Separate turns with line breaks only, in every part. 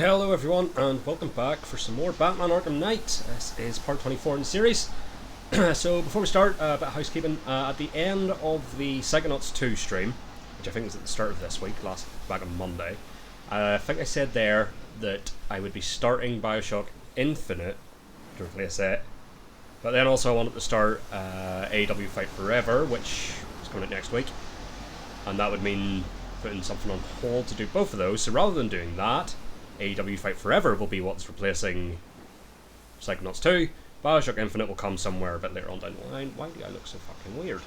Hello everyone and welcome back for some more Batman Arkham Knight. This is part 24 in the series. So before we start, a bit of housekeeping. At the end of the Psychonauts 2 stream, which I think was at the start of this week, back on Monday, I think I said there that I would be starting Bioshock Infinite to replace it. But then also I wanted to start AEW Fight Forever, which is coming out next week. And that would mean putting something on hold to do both of those. So rather than doing that, AEW Fight Forever will be what's replacing Psychonauts 2. Bioshock Infinite will come somewhere a bit later on down the line. Why do I look so fucking weird?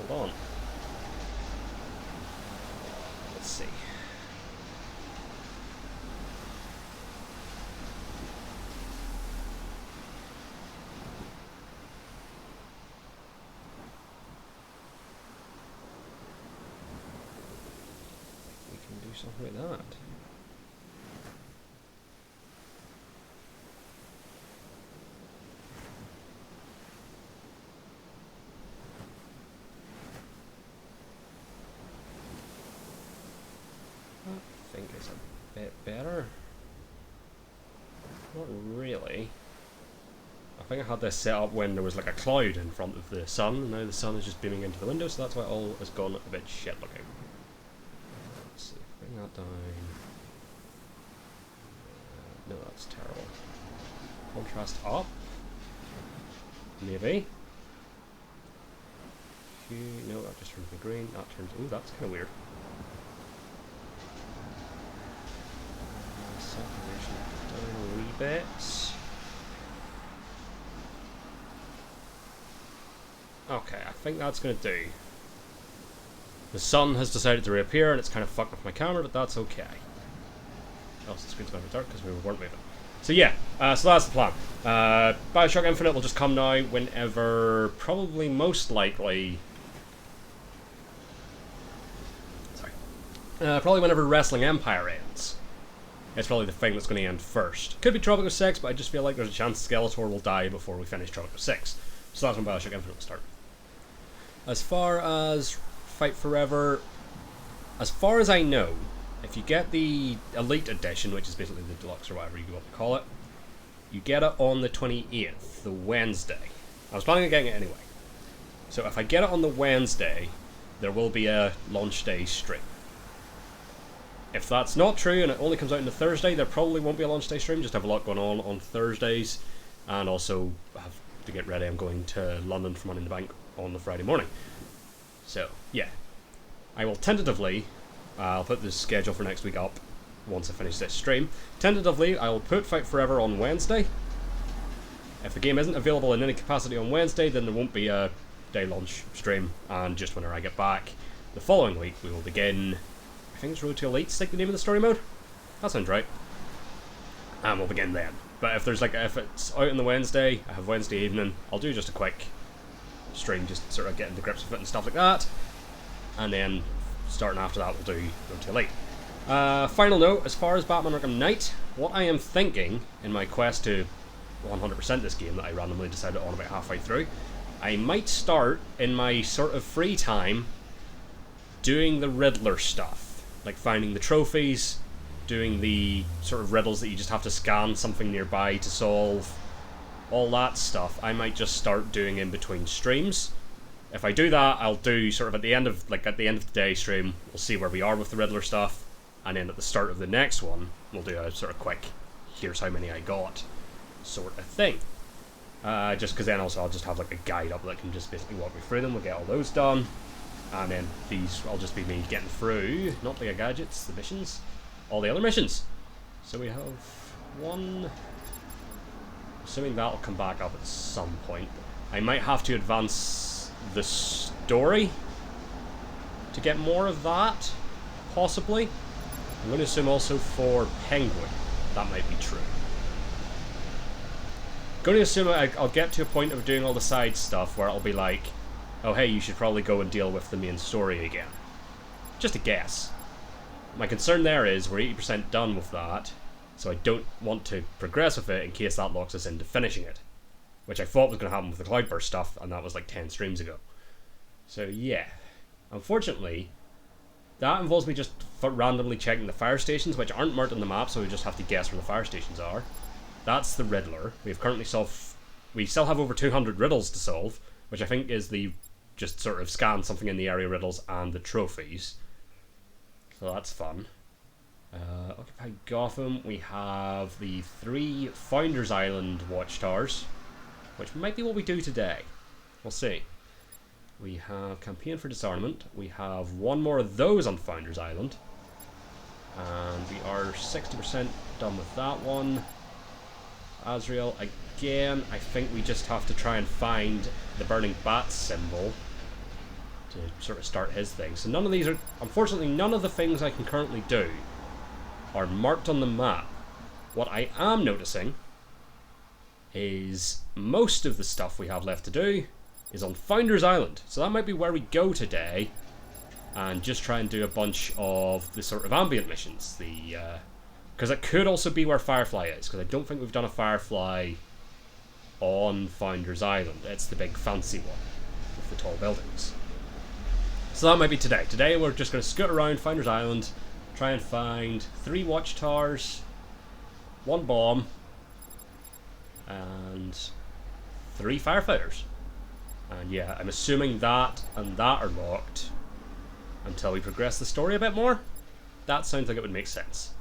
Hold on. Let's see. We can do something like that. I think it's a bit better. Not really. I think I had this set up when there was like a cloud in front of the sun, and now the sun is just beaming into the window, so that's why all has gone a bit shit looking. Let's see, bring that down. No, that's terrible. Contrast up. Maybe. No, that just turns me green. That turns. Ooh, that's kind of weird. Saturation down a wee bit. Okay, I think that's going to do. The sun has decided to reappear and it's kind of fucked with my camera, but that's okay. Oh, the screen's going to be dark because we weren't moving. So yeah, so that's the plan. Bioshock Infinite will just come now whenever, probably most likely... Sorry. Probably whenever Wrestling Empire ends. It's probably the thing that's going to end first. Could be Tropico 6, but I just feel like there's a chance Skeletor will die before we finish Tropico 6. So that's when Bioshock Infinite will start. As far as Fight Forever, as far as I know, if you get the Elite Edition, which is basically the Deluxe or whatever you want to call it, you get it on the 28th, the Wednesday. I was planning on getting it anyway. So if I get it on the Wednesday, there will be a launch day stream. If that's not true and it only comes out on the Thursday, there probably won't be a launch day stream. Just have a lot going on Thursdays, and also have to get ready. I'm going to London for Money in the Bank on the Friday morning. So yeah, I will tentatively, I'll put the schedule for next week up once I finish this stream. Tentatively, I will put Fight Forever on Wednesday. If the game isn't available in any capacity on Wednesday, then there won't be a day launch stream, and just whenever I get back the following week, we will begin. I think it's Road to Elite, take the name of the story mode. That sounds right. And we'll begin then. But if it's out on the Wednesday, I have Wednesday evening, I'll do just a quick stream, just sort of getting to grips with it and stuff like that. And then starting after that, we'll do Road to Elite. Final note, as far as Batman Arkham Knight, what I am thinking in my quest to 100% this game that I randomly decided on about halfway through, I might start in my sort of free time doing the Riddler stuff. Like finding the trophies, doing the sort of riddles that you just have to scan something nearby to solve, all that stuff. I might just start doing in between streams. If I do that, I'll do sort of at the end of the day stream, we'll see where we are with the Riddler stuff, and then at the start of the next one, we'll do a sort of quick, here's how many I got, sort of thing. Just because then also I'll just have like a guide up that can just basically walk me through them. We'll get all those done. And then these will just be me getting through, not the gadgets, the missions, all the other missions. So we have one, assuming that'll come back up at some point. I might have to advance the story to get more of that, possibly. I'm going to assume also for Penguin, that might be true. Going to assume I'll get to a point of doing all the side stuff where it'll be like, oh hey, you should probably go and deal with the main story again. Just a guess. My concern there is we're 80% done with that, so I don't want to progress with it in case that locks us into finishing it. Which I thought was going to happen with the Cloudburst stuff, and that was like 10 streams ago. So yeah. Unfortunately, that involves me just randomly checking the fire stations, which aren't marked on the map, so we just have to guess where the fire stations are. That's the Riddler. We've currently solved... We still have over 200 riddles to solve, which I think is the just sort of scan something in the area riddles and the trophies. So that's fun. Occupy Gotham. We have the 3 Founders Island watchtowers, which might be what we do today. We'll see. We have Campaign for Disarmament. We have 1 more of those on Founders Island. And we are 60% done with that one. Azrael, again, I think we just have to try and find the Burning Bat symbol to sort of start his thing. So none of these are... Unfortunately, none of the things I can currently do are marked on the map. What I am noticing is most of the stuff we have left to do is on Founders Island. So that might be where we go today and just try and do a bunch of the sort of ambient missions. Because it could also be where Firefly is, because I don't think we've done a Firefly on Founders Island. It's the big fancy one with the tall buildings. So that might be today. Today we're just going to scoot around Founders Island, try and find 3 watchtowers, 1 bomb, and 3 firefighters. And yeah, I'm assuming that and that are locked until we progress the story a bit more. That sounds like it would make sense.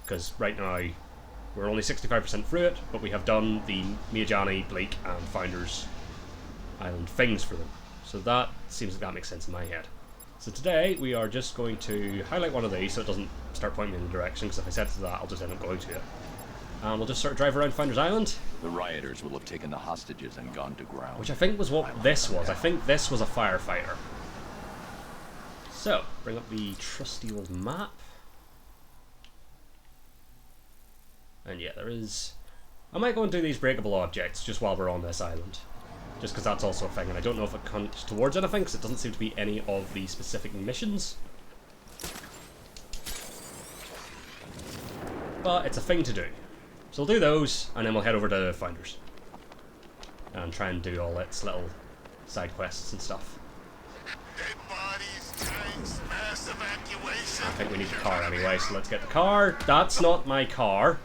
Because right now, we're only 65% through it, but we have done the Miyajani, Bleak, and Founders Island things for them. So that seems like that makes sense in my head. So today, we are just going to highlight one of these so it doesn't start pointing me in the direction, because if I set it to that, I'll just end up going to it. And we'll just sort of drive around Founders Island.
The rioters will have taken the hostages and gone to ground.
Which I think was what this was. I think this was a firefighter. So, bring up the trusty old map. And yeah, there is... I might go and do these breakable objects just while we're on this island. Just because that's also a thing, and I don't know if it counts towards anything, because it doesn't seem to be any of the specific missions. But it's a thing to do. So we'll do those, and then we'll head over to Founders. And try and do all its little side quests and stuff.
Dead bodies, tanks, mass evacuation.
I think we need the car anyway, so let's get the car. That's not my car.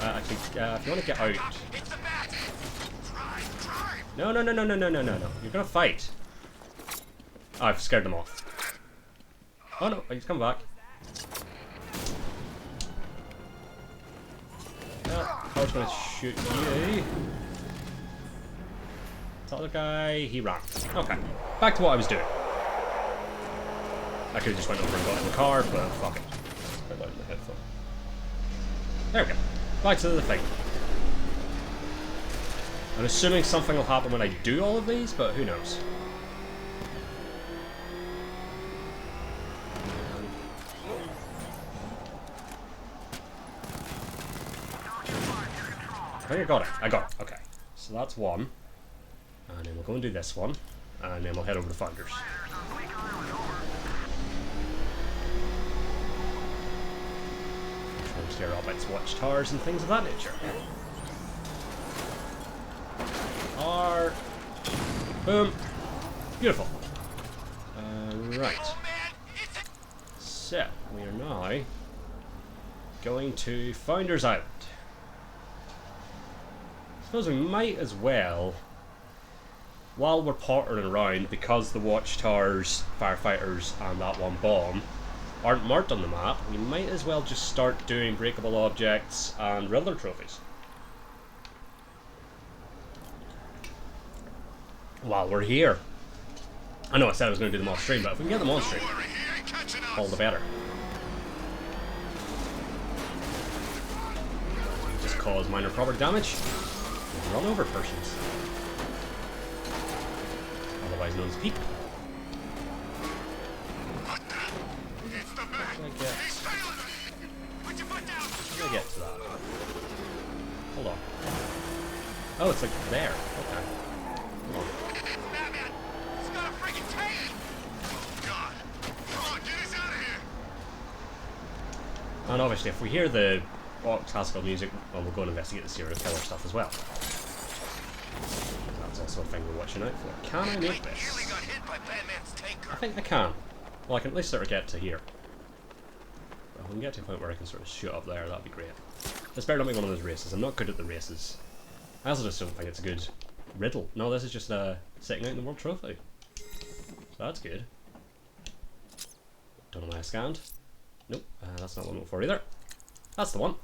Actually, if you want to get out... No. You're gonna fight. Oh, I've scared them off. Oh no, he's coming back. I was going to shoot you. This other guy, he ran. Okay, back to what I was doing. I could have just went over and got in the car, but fuck it. Put out the headphone. There we go. Back to the thing. I'm assuming something will happen when I do all of these, but who knows. I think I got it. I got it. Okay. So that's one. And then we'll go and do this one. And then we'll head over to Founders. Try and clear up its watchtowers and things of that nature. R. Boom. Beautiful. Right. So, we are now going to Founders Island. I suppose we might as well, while we're pottering around, because the watchtowers, firefighters, and that 1 bomb aren't marked on the map, we might as well just start doing breakable objects and Riddler trophies. While we're here. I know I said I was going to do them off stream, but if we can get them on stream, all the better. Just cause minor property damage. Run over persons. Otherwise known as people.
What the? It's the back. He's failing us. Put your foot down.
How do I get to that? Hold on. Oh, it's like there. Okay. Hold on.
Batman! He's got a freaking tank! Oh, God. Come on, get us out of here!
And obviously, if we hear the classical music, well, we'll go and investigate the serial killer stuff as well. That's also a thing we're watching out for. Can I make this?
got hit by Batman's tanker.
I think I can. Well, I can at least sort of get to here. Well, if we can get to a point where I can sort of shoot up there, that'd be great. This better not be one of those races. I'm not good at the races. I also just don't think it's a good riddle. No, this is just sitting out in the World Trophy. So that's good. Don't know why I scanned. Nope, that's not what I'm looking for either. That's the one.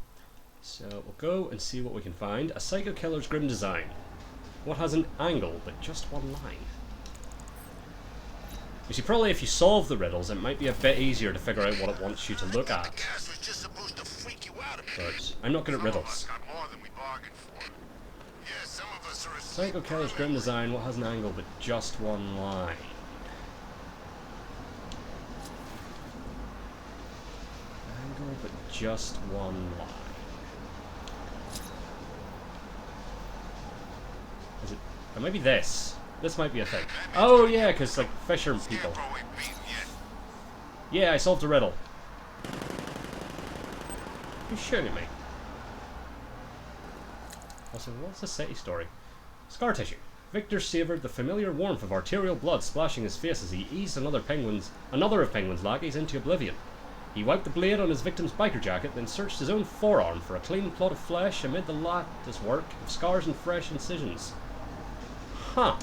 So we'll go and see what we can find. A psycho killer's grim design. What has an angle but just one line? You see, probably if you solve the riddles, it might be a bit easier to figure out what it wants you to look at. But I'm not good at riddles. Psycho killer's grim design. What has an angle but just one line? Angle but just one line. Is it? It might be this. This might be a thing. Oh yeah, because like fisher people. Yeah, I solved a riddle. You're shooting at me. Also, what's the city story? Scar tissue. Victor savoured the familiar warmth of arterial blood splashing his face as he eased another of Penguin's lackeys into oblivion. He wiped the blade on his victim's biker jacket, then searched his own forearm for a clean plot of flesh amid the lattice work of scars and fresh incisions. Huh.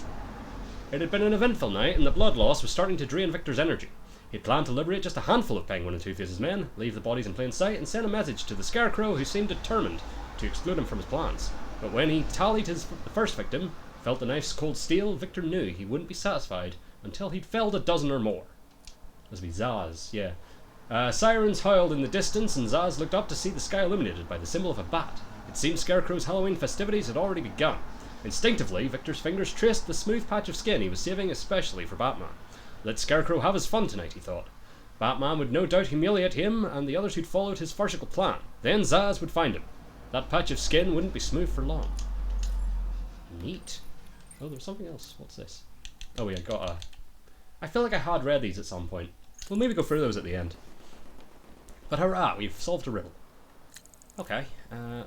It had been an eventful night, and the blood loss was starting to drain Victor's energy. He had planned to liberate just a handful of Penguin and Two-Face's men, leave the bodies in plain sight, and send a message to the Scarecrow, who seemed determined to exclude him from his plans. But when he tallied the first victim, felt the knife's cold steel, Victor knew he wouldn't be satisfied until he'd felled a dozen or more. This would be Zaz, yeah. Sirens howled in the distance, and Zaz looked up to see the sky illuminated by the symbol of a bat. It seemed Scarecrow's Halloween festivities had already begun. Instinctively, Victor's fingers traced the smooth patch of skin he was saving especially for Batman. Let Scarecrow have his fun tonight, he thought. Batman would no doubt humiliate him and the others who'd followed his farcical plan. Then Zaz would find him. That patch of skin wouldn't be smooth for long. Neat. Oh, there's something else. What's this? Oh, yeah, got a... I feel like I had read these at some point. We'll maybe go through those at the end. But hurrah, we've solved a riddle. Okay,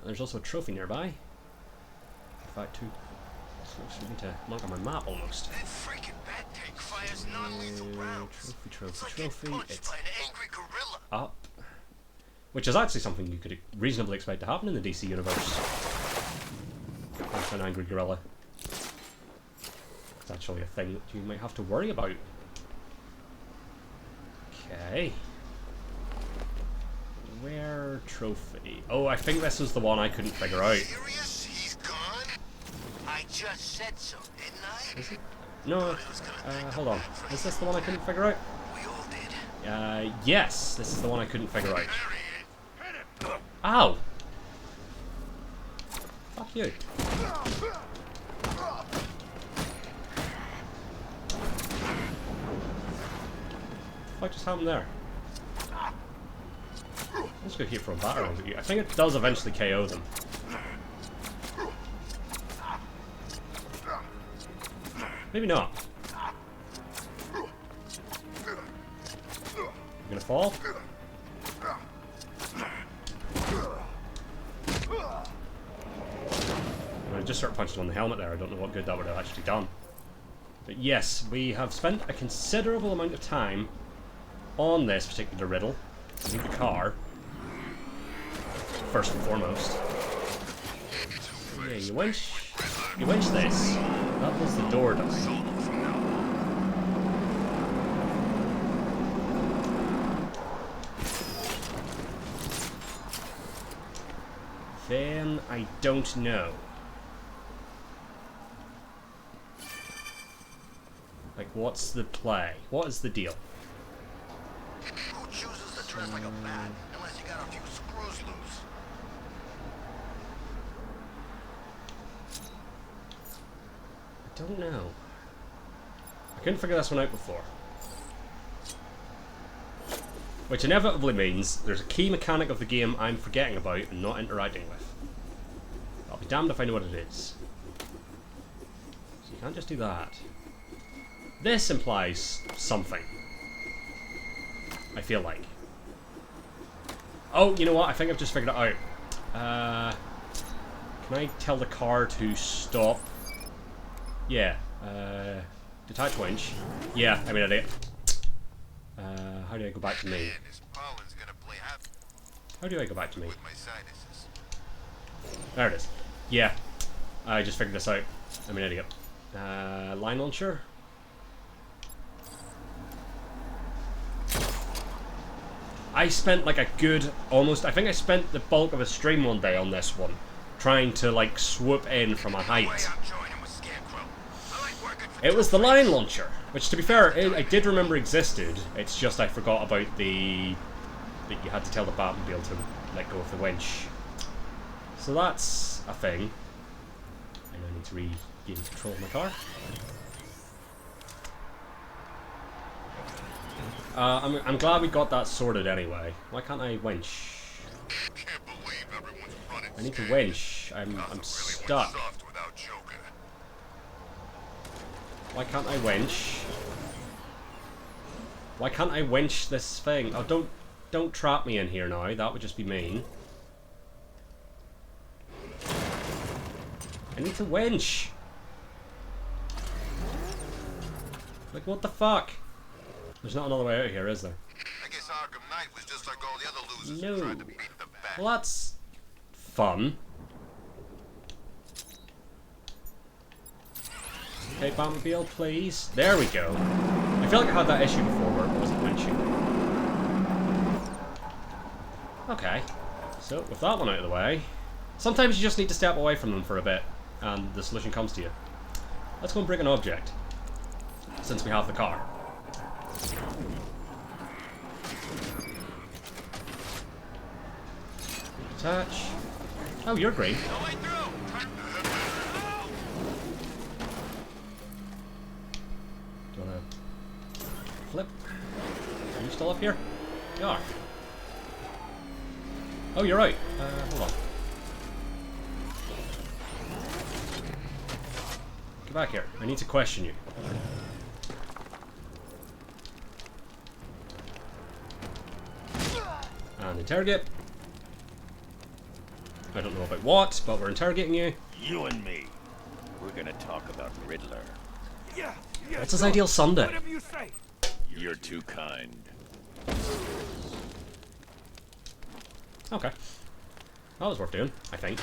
there's also a trophy nearby. In fact, two. So we need to mark on my map almost.
That freaking bat tank fires non-lethal rounds.
Trophy. It's up. Which is actually something you could reasonably expect to happen in the DC universe. There's an angry gorilla. It's actually a thing that you might have to worry about. Okay. Where trophy? Oh, I think this was the one I couldn't figure out.
Serious? He's gone? I just said so, didn't I?
Is it? No. Hold on. Is this the one I couldn't figure out?
We all did.
Yes. This is the one I couldn't figure out. Ow! Fuck you. What just happened there? I'm just gonna keep throwing batterings at you. I think it does eventually KO them. Maybe not. You gonna fall? I just started punching on the helmet there. I don't know what good that would have actually done. But yes, we have spent a considerable amount of time on this particular riddle. I need the car. First and foremost. Yeah, you winch this. That was the door down. Then I don't know. Like, what's the play? What is the deal?
Who chooses to dress like a bat unless you got a few screws loose?
I don't know. I couldn't figure this one out before. Which inevitably means there's a key mechanic of the game I'm forgetting about and not interacting with. I'll be damned if I know what it is. So you can't just do that. This implies something. I feel like. Oh, you know what? I think I've just figured it out. Can I tell the car to stop? Yeah. Detach winch. Yeah, I mean I did. How do I go back to me?
Man, this pollen's gonna play havoc
How do I go back to me?
with my sinuses.
There it is. Yeah, I just figured this out. I'm an idiot. Line launcher. I spent like a good almost. I think I spent the bulk of a stream one day on this one, trying to like swoop in from a height.
I'm joining with Scarecrow. I like working for
It was the line launcher, which to be fair, I did remember existed. It's just I forgot about that you had to tell the Batmobile to let go of the winch. So that's a thing. And I need to regain control of my car. I'm glad we got that sorted anyway. Why can't I winch?
Can't believe everyone's running.
I need to winch. I'm stuck.
Soft without Joker.
Why can't I winch? Why can't I winch this thing? Oh, don't trap me in here now. That would just be mean. I need to winch. Like, what the fuck? There's not another way out here, is there?
I guess Arkham Knight was just like all the other losers
No.
who tried to beat the Bat.
Well, that's fun. Okay, Batmobile, please. There we go. I feel like I had that issue before where it wasn't winching. Okay. So, with that one out of the way, sometimes you just need to step away from them for a bit, and the solution comes to you. Let's go and break an object, since we have the car. Attach. Oh, you're green.
No way through.
Do you wanna flip? Are you still up here? You are. Oh, you're right. Hold on. Get back here. I need to question you. And interrogate. I don't know about what, but we're interrogating you.
You and me. We're gonna talk about Riddler.
Yeah,
What's his ideal Sunday?
whatever you say.
You're too kind.
Okay. That was worth doing, I think.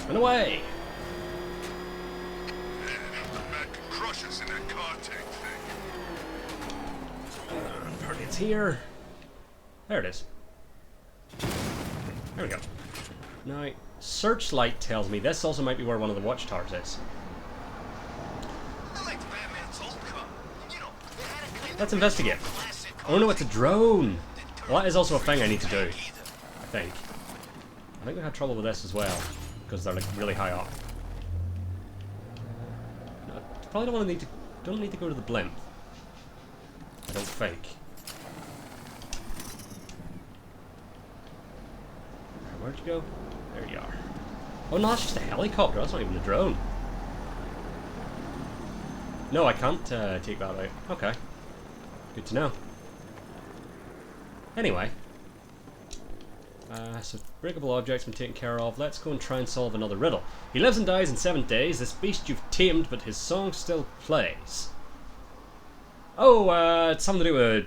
And away!
The Bat can crush us in that car tank thing.
It's here. There it is. There we go. Now, Searchlight tells me this also might be where one of the watchtowers is.
I like Batman's old car. You know, they had a kind
Let's
of
investigate.
classic
Oh no, it's a drone! Well, that is also a thing I need to do,
either.
I think. I think we had trouble with this as well, because they're like really high up. No, probably don't need to go to the blimp. I don't think. Where'd you go? There you are. Oh no, that's just a helicopter, that's not even a drone. No, I can't take that out. Okay. Good to know. Anyway. So breakable objects been taken care of. Let's go and try and solve another riddle. He lives and dies in 7 days. This beast you've tamed, but his song still plays. Oh, it's something to do with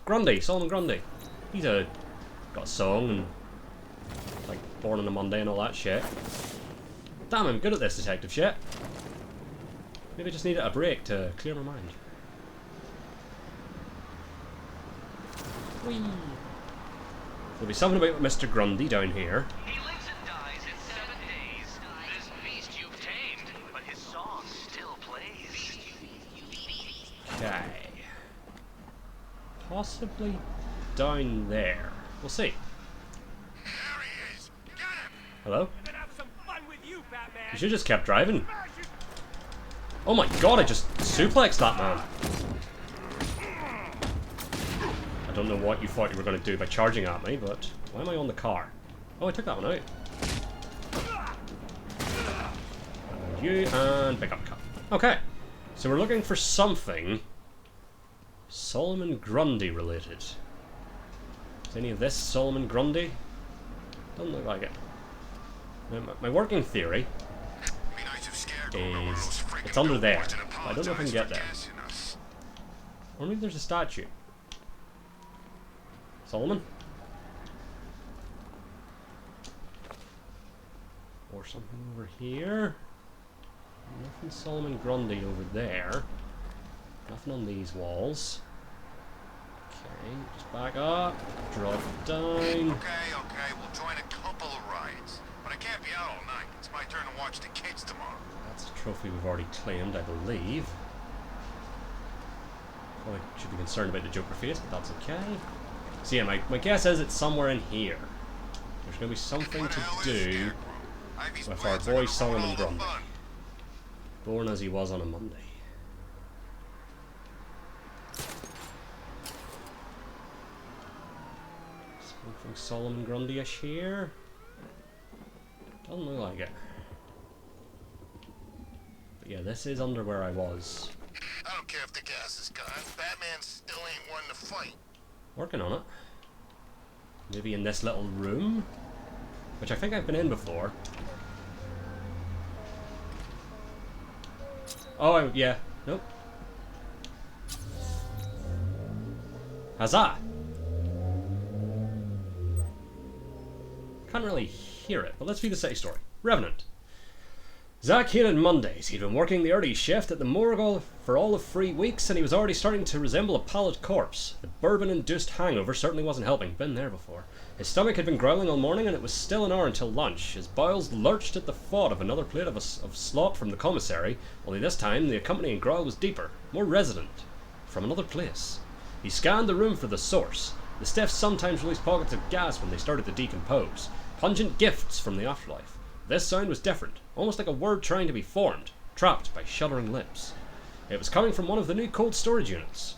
Grundy, Solomon Grundy. He's got a song and like Born on a Monday and all that shit. Damn, I'm good at this detective shit. Maybe I just needed a break to clear my mind. Whee! There'll be something about Mr. Grundy down here.
He lives and dies in 7 days. This beast you've tamed, but his song still plays.
Okay. Possibly down there. We'll see.
There he is. Get him.
Hello?
I'm gonna have some fun with you, Batman.
You should have just kept driving. Oh my god, I just suplexed that man. I don't know what you thought you were going to do by charging at me, but why am I on the car? Oh, I took that one out. And you, and pick up cup. Okay, so we're looking for something Solomon Grundy related. Is any of this Solomon Grundy? Doesn't look like it. Now, my working theory
Be nice if Scarecrow were one of
is
those freaking
it's under there.
billboards in a
I don't know if I can get there.
Guessing us.
Or maybe there's a statue. Solomon? Or something over here. Nothing Solomon Grundy over there. Nothing on these walls. Okay, just back up. Drop down.
Okay, we'll join a couple of rides. But I can't be out all night. It's my turn to watch the kids tomorrow.
That's a trophy we've already claimed, I believe. Probably should be concerned about the Joker face, but that's okay. So yeah, my guess is it's somewhere in here. There's going to be something
What
to
the hell is
do
Scarecrow? Ivy's
with our
plans are
boy
gonna ruin
Solomon
all the
Grundy.
fun.
Born as he was on a Monday. Something Solomon Grundy-ish here. Doesn't look like it. But yeah, this is under where I was.
I don't care if the gas is gone. Batman still ain't one to fight.
Working on it. Maybe in this little room, which I think I've been in before. Oh, yeah. Nope. Huzzah! Can't really hear it, but let's read the city story. Revenant. Zack hated Mondays. He'd been working the early shift at the morgue for all of 3 weeks, and he was already starting to resemble a pallid corpse. The bourbon-induced hangover certainly wasn't helping. Been there before. His stomach had been growling all morning, and it was still an hour until lunch. His bowels lurched at the thought of another plate of slop from the commissary, only this time the accompanying growl was deeper, more resonant, from another place. He scanned the room for the source. The stiffs sometimes released pockets of gas when they started to decompose. Pungent gifts from the afterlife. This sound was different, almost like a word trying to be formed, trapped by shuddering lips. It was coming from one of the new cold storage units.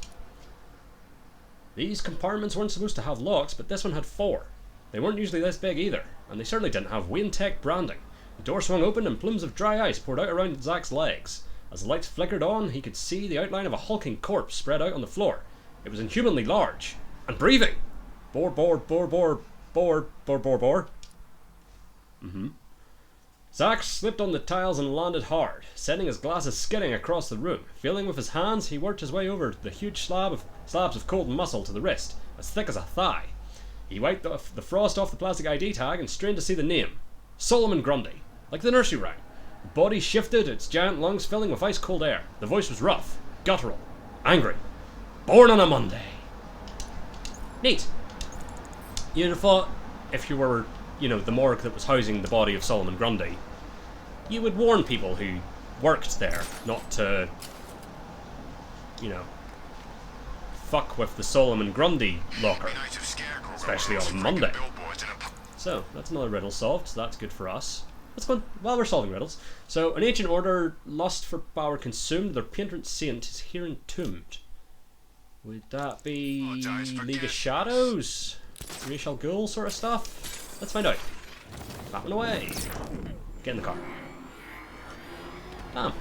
These compartments weren't supposed to have locks, but this one had 4. They weren't usually this big either, and they certainly didn't have Wayne Tech branding. The door swung open and plumes of dry ice poured out around Zack's legs. As the lights flickered on, he could see the outline of a hulking corpse spread out on the floor. It was inhumanly large, and breathing! Bore. Zack slipped on the tiles and landed hard, sending his glasses skidding across the room. Feeling with his hands, he worked his way over the huge slabs of cold muscle to the wrist, as thick as a thigh. He wiped the frost off the plastic ID tag and strained to see the name. Solomon Grundy, like the nursery rhyme. The body shifted, its giant lungs filling with ice-cold air. The voice was rough, guttural, angry. Born on a Monday. Neat. You'd have thought, if you were, the morgue that was housing the body of Solomon Grundy, you would warn people who worked there not to, fuck with the Solomon Grundy locker, especially on a Monday. So, that's another riddle solved, so that's good for us. That's fun, while we're solving riddles. So, an ancient order, lust for power consumed, their patron saint is here entombed. Would that be League of Shadows? Ra's al Ghul sort of stuff? Let's find out. Clapping away. Get in the car. Damn.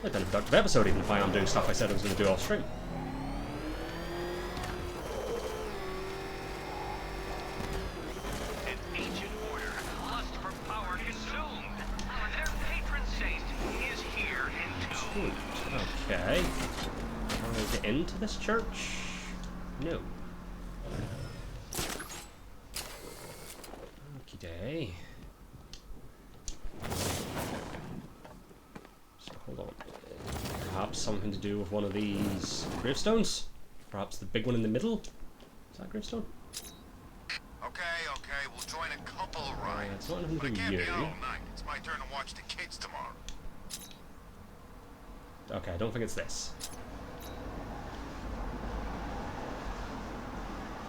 I've been a productive episode even if I am doing stuff I said I was going to do off stream.
An ancient order, lust for power consumed. Their patron saint is here entombed.
Okay. Can I get into this church? No. Okie day. So hold on. Perhaps something to do with one of these gravestones? Perhaps the big one in the middle? Is that a gravestone?
Okay, we'll join a couple of rides.
It's not anything
But I
to do
can't
with
be
you.
out all night. It's my turn to watch the kids tomorrow.
Okay, I don't think it's this.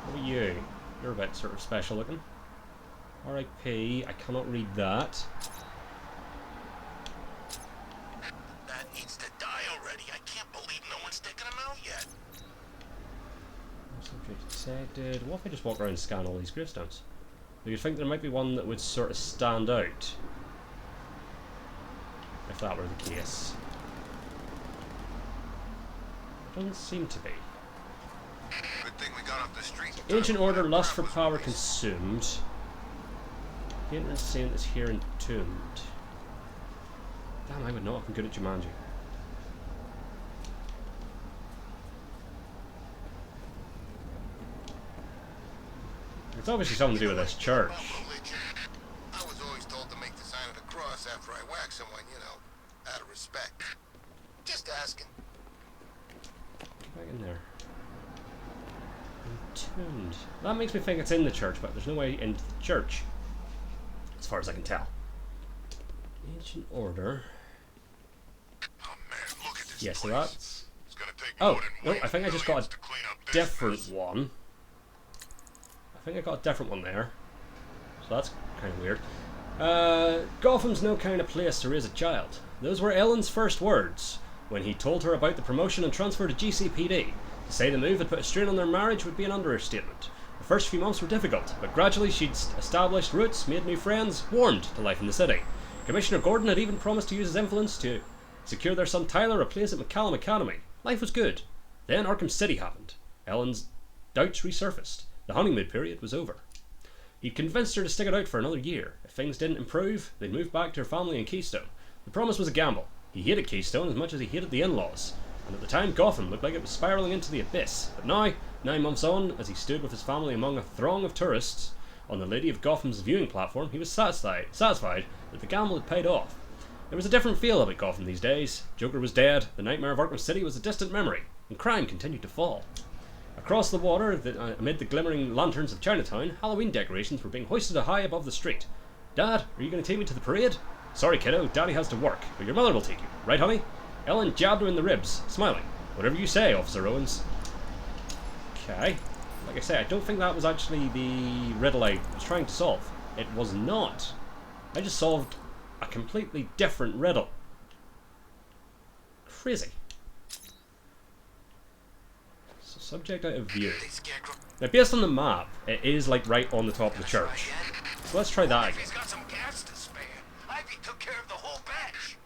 What are you? You're a bit sort of special looking. R.I.P. I cannot read that.
That needs to die already. I can't believe no one's taken him out yet.
Subject detected. What if I just walk around and scan all these gravestones? You'd think there might be one that would sort of stand out. If that were the case. It doesn't seem to be.
Good thing we got off the street.
Ancient order, lust for power consumed. The entrance saint is here entombed. Damn, I would not have been good at Jumanji. It's obviously something to do with this church.
Religion. I was always told to make the sign of the cross after I whack someone, you know, out of respect. Just asking.
Get back in there. Entombed. That makes me think it's in the church, but there's no way into the church, as far as I can tell. Ancient order.
Oh man, look at this
Yes, so
place.
that's...
It's gonna take
Oh,
more than
no,
waiting
I think I just got
millions
a
to clean up this
different
mess.
one. I think I got a different one there. So that's kind of weird. Gotham's no kind of place to raise a child. Those were Ellen's first words when he told her about the promotion and transfer to GCPD. To say the move had put a strain on their marriage would be an understatement. The first few months were difficult, but gradually she'd established roots, made new friends, warmed to life in the city. Commissioner Gordon had even promised to use his influence to secure their son Tyler a place at McCallum Academy. Life was good. Then Arkham City happened. Ellen's doubts resurfaced. The honeymoon period was over. He'd convinced her to stick it out for another year. If things didn't improve, they'd move back to her family in Keystone. The promise was a gamble. He hated Keystone as much as he hated the in-laws. And at the time, Gotham looked like it was spiralling into the abyss. But now, 9 months on, as he stood with his family among a throng of tourists on the Lady of Gotham's viewing platform, he was satisfied that the gamble had paid off. There was a different feel about Gotham these days. Joker was dead, the nightmare of Arkham City was a distant memory, and crime continued to fall. Across the water, amid the glimmering lanterns of Chinatown, Halloween decorations were being hoisted high above the street. Dad, are you going to take me to the parade? Sorry, kiddo, Daddy has to work, but your mother will take you. Right, honey? Ellen jabbed him in the ribs, smiling. Whatever you say, Officer Owens. Okay. Like I say, I don't think that was actually the riddle I was trying to solve. It was not. I just solved a completely different riddle. Crazy. So, subject out of view. Now, based on the map, it is like right on the top of the church. So let's try that again.
He's got some gas to spare. Ivy took care of the whole batch.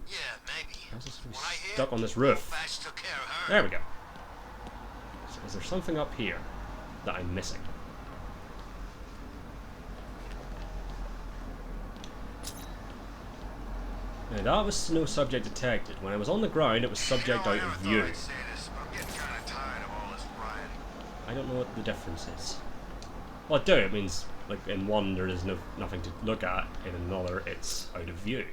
Yeah, maybe.
How's this
What I hear,
stuck on this
the whole
roof?
batch took care of her.
There we go. So is there something up here that I'm missing? Now that was no subject detected. When I was on the ground, it was subject out of view.
I'm getting kind of tired of all this rioting.
I don't know what the difference is. Well, I do. It means, like, in one there is nothing to look at, in another it's out of view.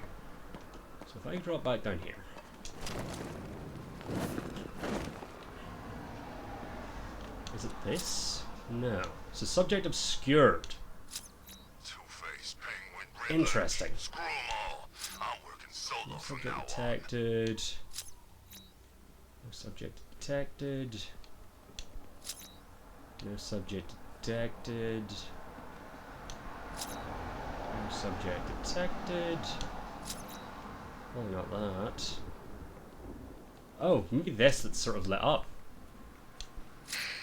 So if I drop back down here. Is it this? No. So subject obscured.
Two-Face, Penguin, Riddler.
Interesting.
Screw 'em all. I'm working solo from
Subject
now on.
detected. No subject detected. No subject detected. No subject detected. Oh, not that. Oh, maybe this that's sort of lit up.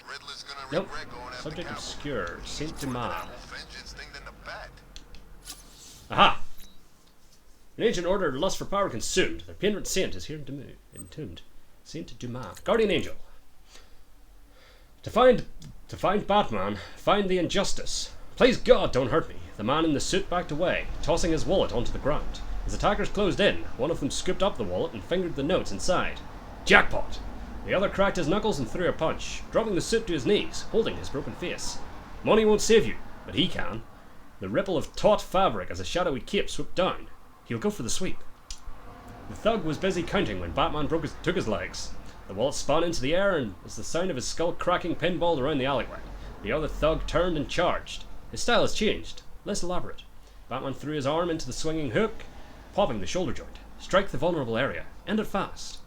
Riddler's gonna
Nope.
regret going after
Subject
Catwoman.
obscured. Saint
More
Dumas.
vengeance thing than the bat.
Aha! An ancient order, lust for power consumed. Their patron saint is here entombed. Saint Dumas. Guardian angel. To find Batman, find the injustice. Please God, don't hurt me. The man in the suit backed away, tossing his wallet onto the ground. His attackers closed in. One of them scooped up the wallet and fingered the notes inside. Jackpot! The other cracked his knuckles and threw a punch, dropping the suit to his knees, holding his broken face. Money won't save you, but he can. The ripple of taut fabric as a shadowy cape swooped down. He'll go for the sweep. The thug was busy counting when Batman took his legs. The wallet spun into the air, and as the sound of his skull cracking pinballed around the alleyway, the other thug turned and charged. His style has changed, less elaborate. Batman threw his arm into the swinging hook, popping the shoulder joint. Strike the vulnerable area. End it fast.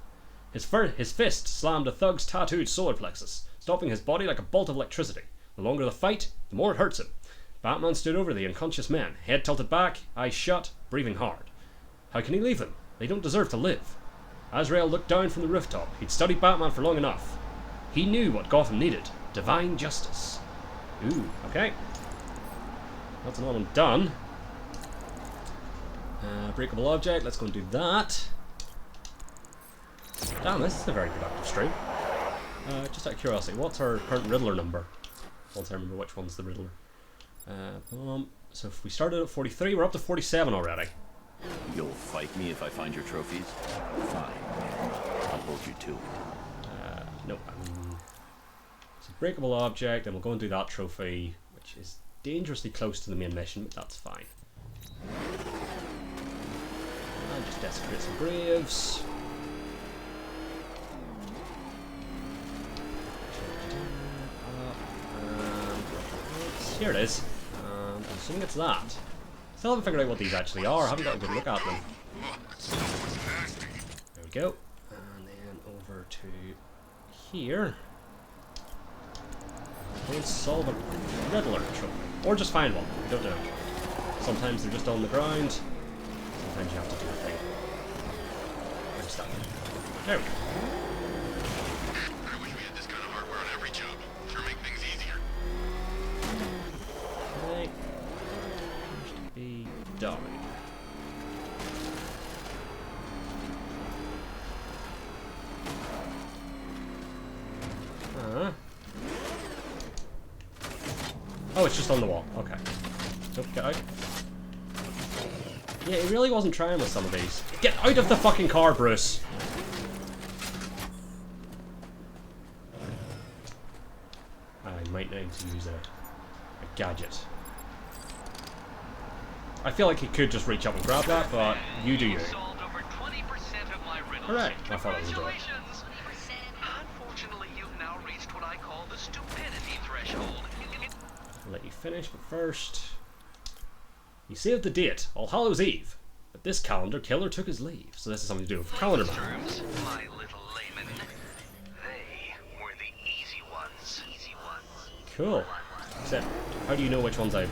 His fist slammed a thug's tattooed solar plexus, stopping his body like a bolt of electricity. The longer the fight, the more it hurts him. Batman stood over the unconscious men, head tilted back, eyes shut, breathing hard. How can he leave them? They don't deserve to live. Azrael looked down from the rooftop. He'd studied Batman for long enough. He knew what Gotham needed. Divine justice. Ooh, okay. That's another one done. Breakable object, let's go and do that. Damn, this is a very productive stream. Just out of curiosity, what's our current Riddler number? Once I remember which one's the Riddler. So if we started at 43, we're up to 47 already.
You'll fight me if I find your trophies? Fine. I'll hold you to it.
Nope. It's a breakable object, and we'll go and do that trophy, which which is dangerously close to the main mission, but that's fine. And just desecrate some graves. Here it is. I'm assuming it's that. Still haven't figured out what these actually are. I haven't got a good look at them. There we go. And then over to here. Go and solve a Riddler trophy. Or just find one. I don't know. Sometimes they're just on the ground. Sometimes you have to do a thing. I'm stuck. There we go.
I wish we had this kind of hardware on every job. Sure make things easier.
Okay. Appears to be done. Oh, it's just on the wall. Okay. Nope, get out. Yeah, he really wasn't trying with some of these. Get out of the fucking car, Bruce! I might need to use a gadget. I feel like he could just reach up and grab that, but you do you. Alright, I thought it was a joke.
Unfortunately, you've now reached what I call the stupidity threshold.
I'll let you finish, but first... You saved the date, All Hallows Eve. But this calendar killer took his leave, so this is something to do with calendar man.
Terms, my little layman. They were the easy ones.
Cool. Except, how do you know which ones I've...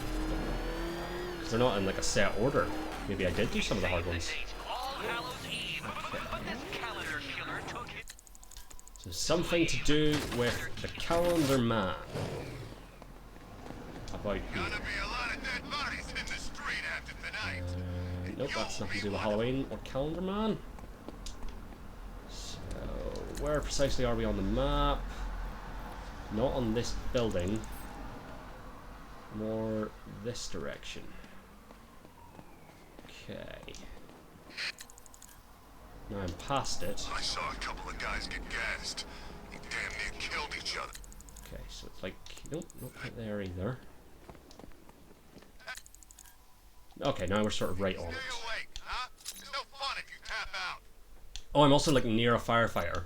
Because they're not in like a set order. Maybe I did do some of the hard ones.
All Hallows Eve. But this calendar killer took it.
So something to do with the calendar man. About here.
Gonna be a lot of dead bodies in the street after tonight.
Nope, that's nothing to do with Halloween or calendar man. So, where precisely are we on the map? Not on this building. More this direction. Okay. Now I'm past it.
I saw a couple of guys get gassed. They damn near killed each other.
Okay, so it's like... Nope, not quite there either. Okay, now we're sort of right on it.
Stay awake, huh? It's no fun if you tap out.
Oh, I'm also like near a firefighter.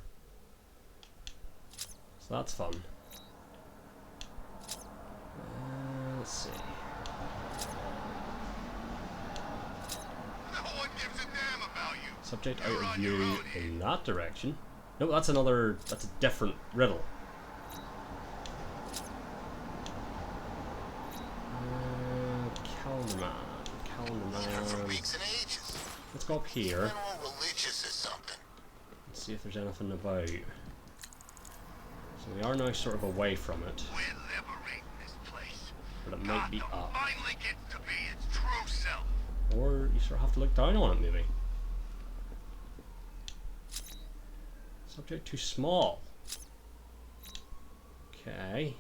So that's fun. Let's see.
No one gives a damn about you.
Subject out
You're
of
on your
view
own here.
in that direction. No, that's another... That's a different riddle. Calendar man.
Here for
Calendar man.
weeks and ages.
Let's go up here.
Been all religious or something.
Let's see if there's anything about. So we are now sort of away from it,
We're liberating this place.
but it might be
Gotham
up.
finally gets to be its true self.
Or you sort of have to look down on it, maybe. Subject too small. Okay.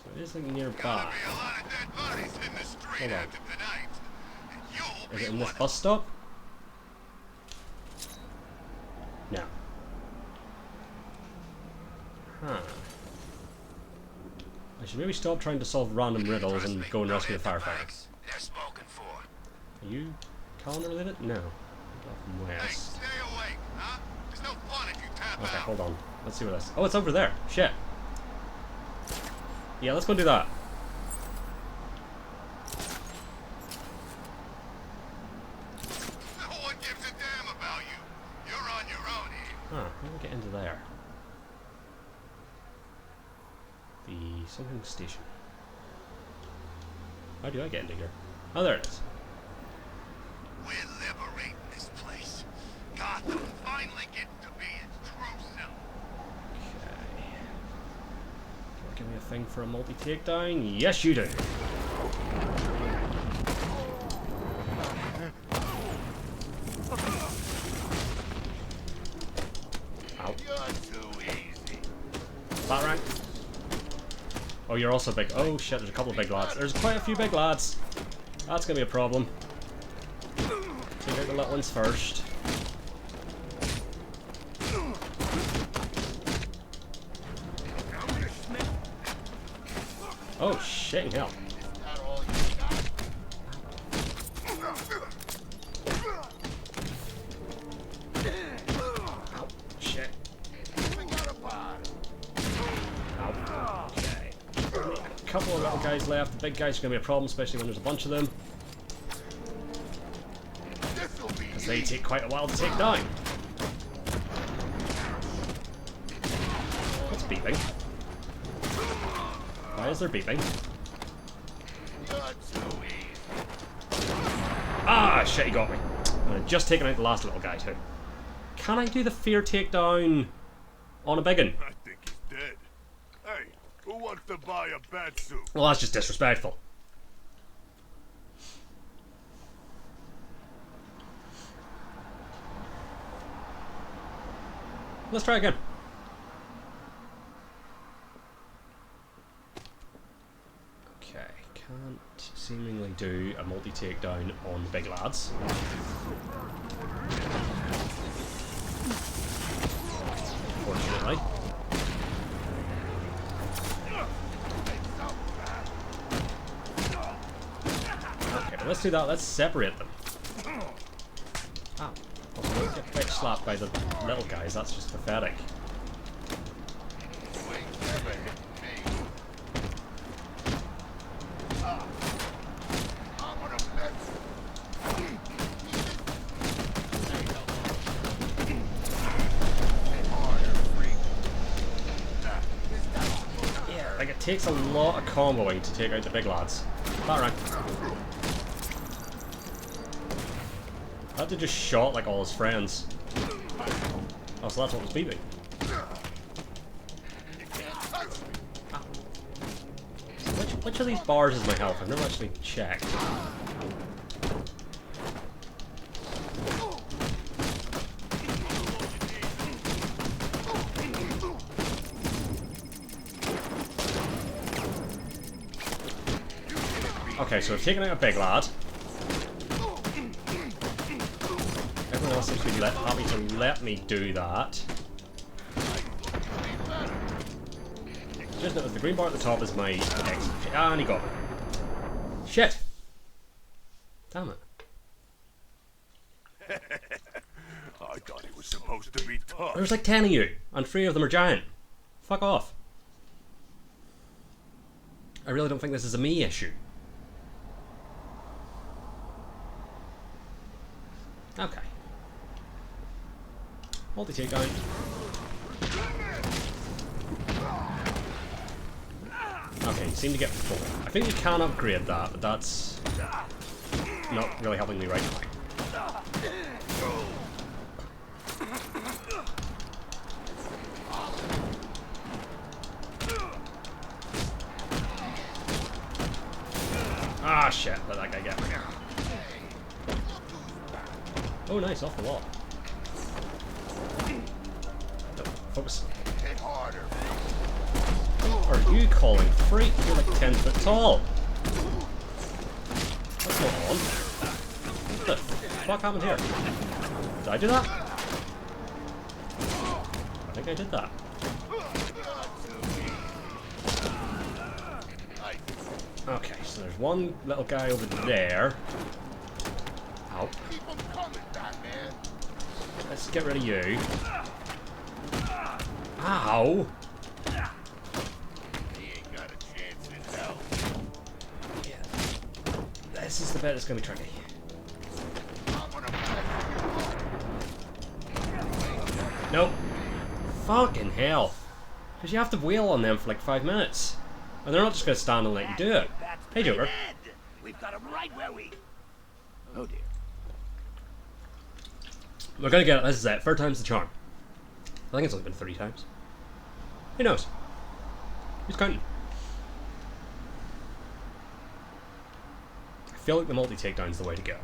So it is like nearby.
Gonna be a lot of dead bodies in the street
Hold on.
after tonight. And you'll
Is
be
it in this
one
bus stop? No. Huh. I should maybe stop trying to solve random riddles
Trust
and
me,
go and
don't
rescue the
hit
firefighter.
banks. They're spoken for.
Are you calendar related? No. From
Hey,
west.
stay awake, huh? There's no fun if you tap
Okay,
out.
hold on. Let's see where this. Oh, it's over there. Shit. Yeah, let's go do that.
No one gives a damn about you. You're on your own here.
Huh, how do we get into there? The something station. How do I get into here? Oh, there it is.
We're liberating this place. Gotham finally gets to be its true self.
Okay. Give me a thing for a multi-takedown? Yes, you do. Ow.
You're too easy.
Flat rank. Oh, you're also big. Oh shit, there's a couple of big lads. There's quite a few big lads. That's gonna be a problem. Take out the little ones first. Oh, shit in hell.
Not all you got.
Ow, shit.
We got a body.
Ow. Okay. A couple of little guys left. The big guys are going to be a problem, especially when there's a bunch of them.
This'll be
Because they take quite a while to take down. What's beeping? Why is there beeping?
You're too easy.
Ah, shit, he got me. And I'd just taken out the last little guy too. Can I do the fear takedown on a big one?
I think he's dead. Hey, who wants to buy a bat suit?
Well, that's just disrespectful. Let's try again. Okay, can't seemingly do a multi-takedown on the big lads. Unfortunately. Okay, well, let's do that. Let's separate them. Ah, also don't get bitch slapped by the little guys. That's just pathetic.
You ain't never hit me. I'm gonna bet you. Hit harder, freak.
Yeah, like it takes a lot of comboing to take out the big lads. That right. That dude just shot like all his friends. Oh, so that's what was beeping. Which of these bars is my health? I've never actually checked. Okay, so we've taken out a big lad. Everyone else seems to be happy to let me do that. Just notice the green bar at the top is my X. Ah, and he got me. Shit! Damn it.
I thought he was supposed to be tough.
There's like 10 of you, and 3 of them are giant. Fuck off. I really don't think this is a me issue. Okay. Multi-takedown. Okay, you seem to get 4. I think we can upgrade that, but that's not really helping me right now. Ah, shit, let that guy get me. Oh, nice, off the wall. No, focus.
Hit harder.
What are you calling freak? You're like 10 foot tall. What's going on? What the fuck happened here? Did I do that? I think I did that. Okay, so there's one little guy over there. Ow.
Keep 'em coming, Batman.
Let's get rid of you. Ow!
He ain't got a chance in hell.
Yeah. This is the bit that's gonna be tricky.
I'm gonna bet
Nope. Fucking hell. Because you have to wail on them for like 5 minutes. And they're not just gonna stand and let you do it. Hey, Joker.
We've got him right where we...
Oh dear.
We're gonna get it. This is it. 3rd time's the charm. I think it's only been 3 times. Who knows? Who's counting? I feel like the multi-takedown's the way to go.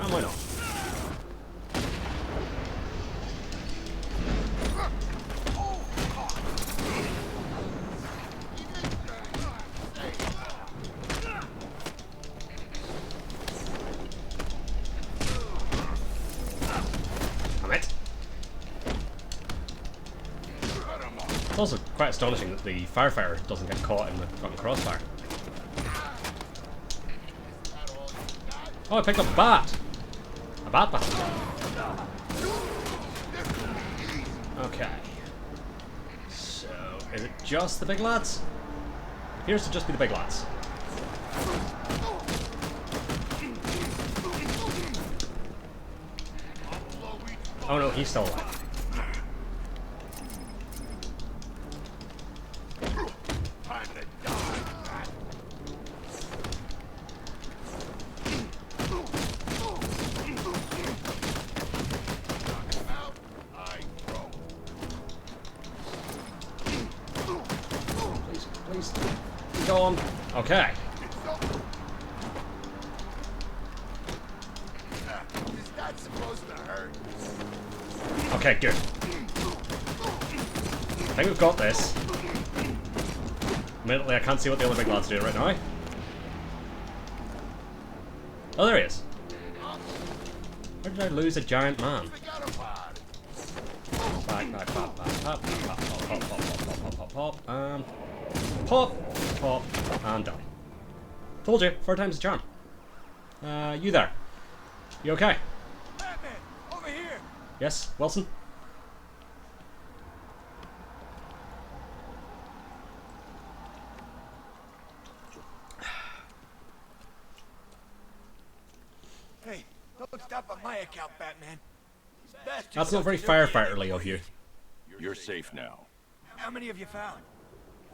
Oh, why not? Damn it. It's also quite astonishing that the firefighter doesn't get caught in the fucking crossfire. Oh, I picked up a bat! A bat. Okay. So, is it just the big lads? Appears to just be the big lads. Oh no, he's still alive. Please, go on. Okay.
Is that supposed to hurt?
Okay, good. I think we've got this. Admittedly, I can't see what the other big lad's doing right now. Oh, there he is. Where did I lose a giant man? Back, pop, pop, pop, pop, pop, pop, pop, pop, pop, pop, and pop, pop, and done. Told you, 4 times the charm. You there? You okay?
Batman, over here.
Yes, Wilson?
Hey, don't stop on my account, Batman. These bastards
That's not very
out to their
firefighterly of you.
You're safe now.
How many have you found?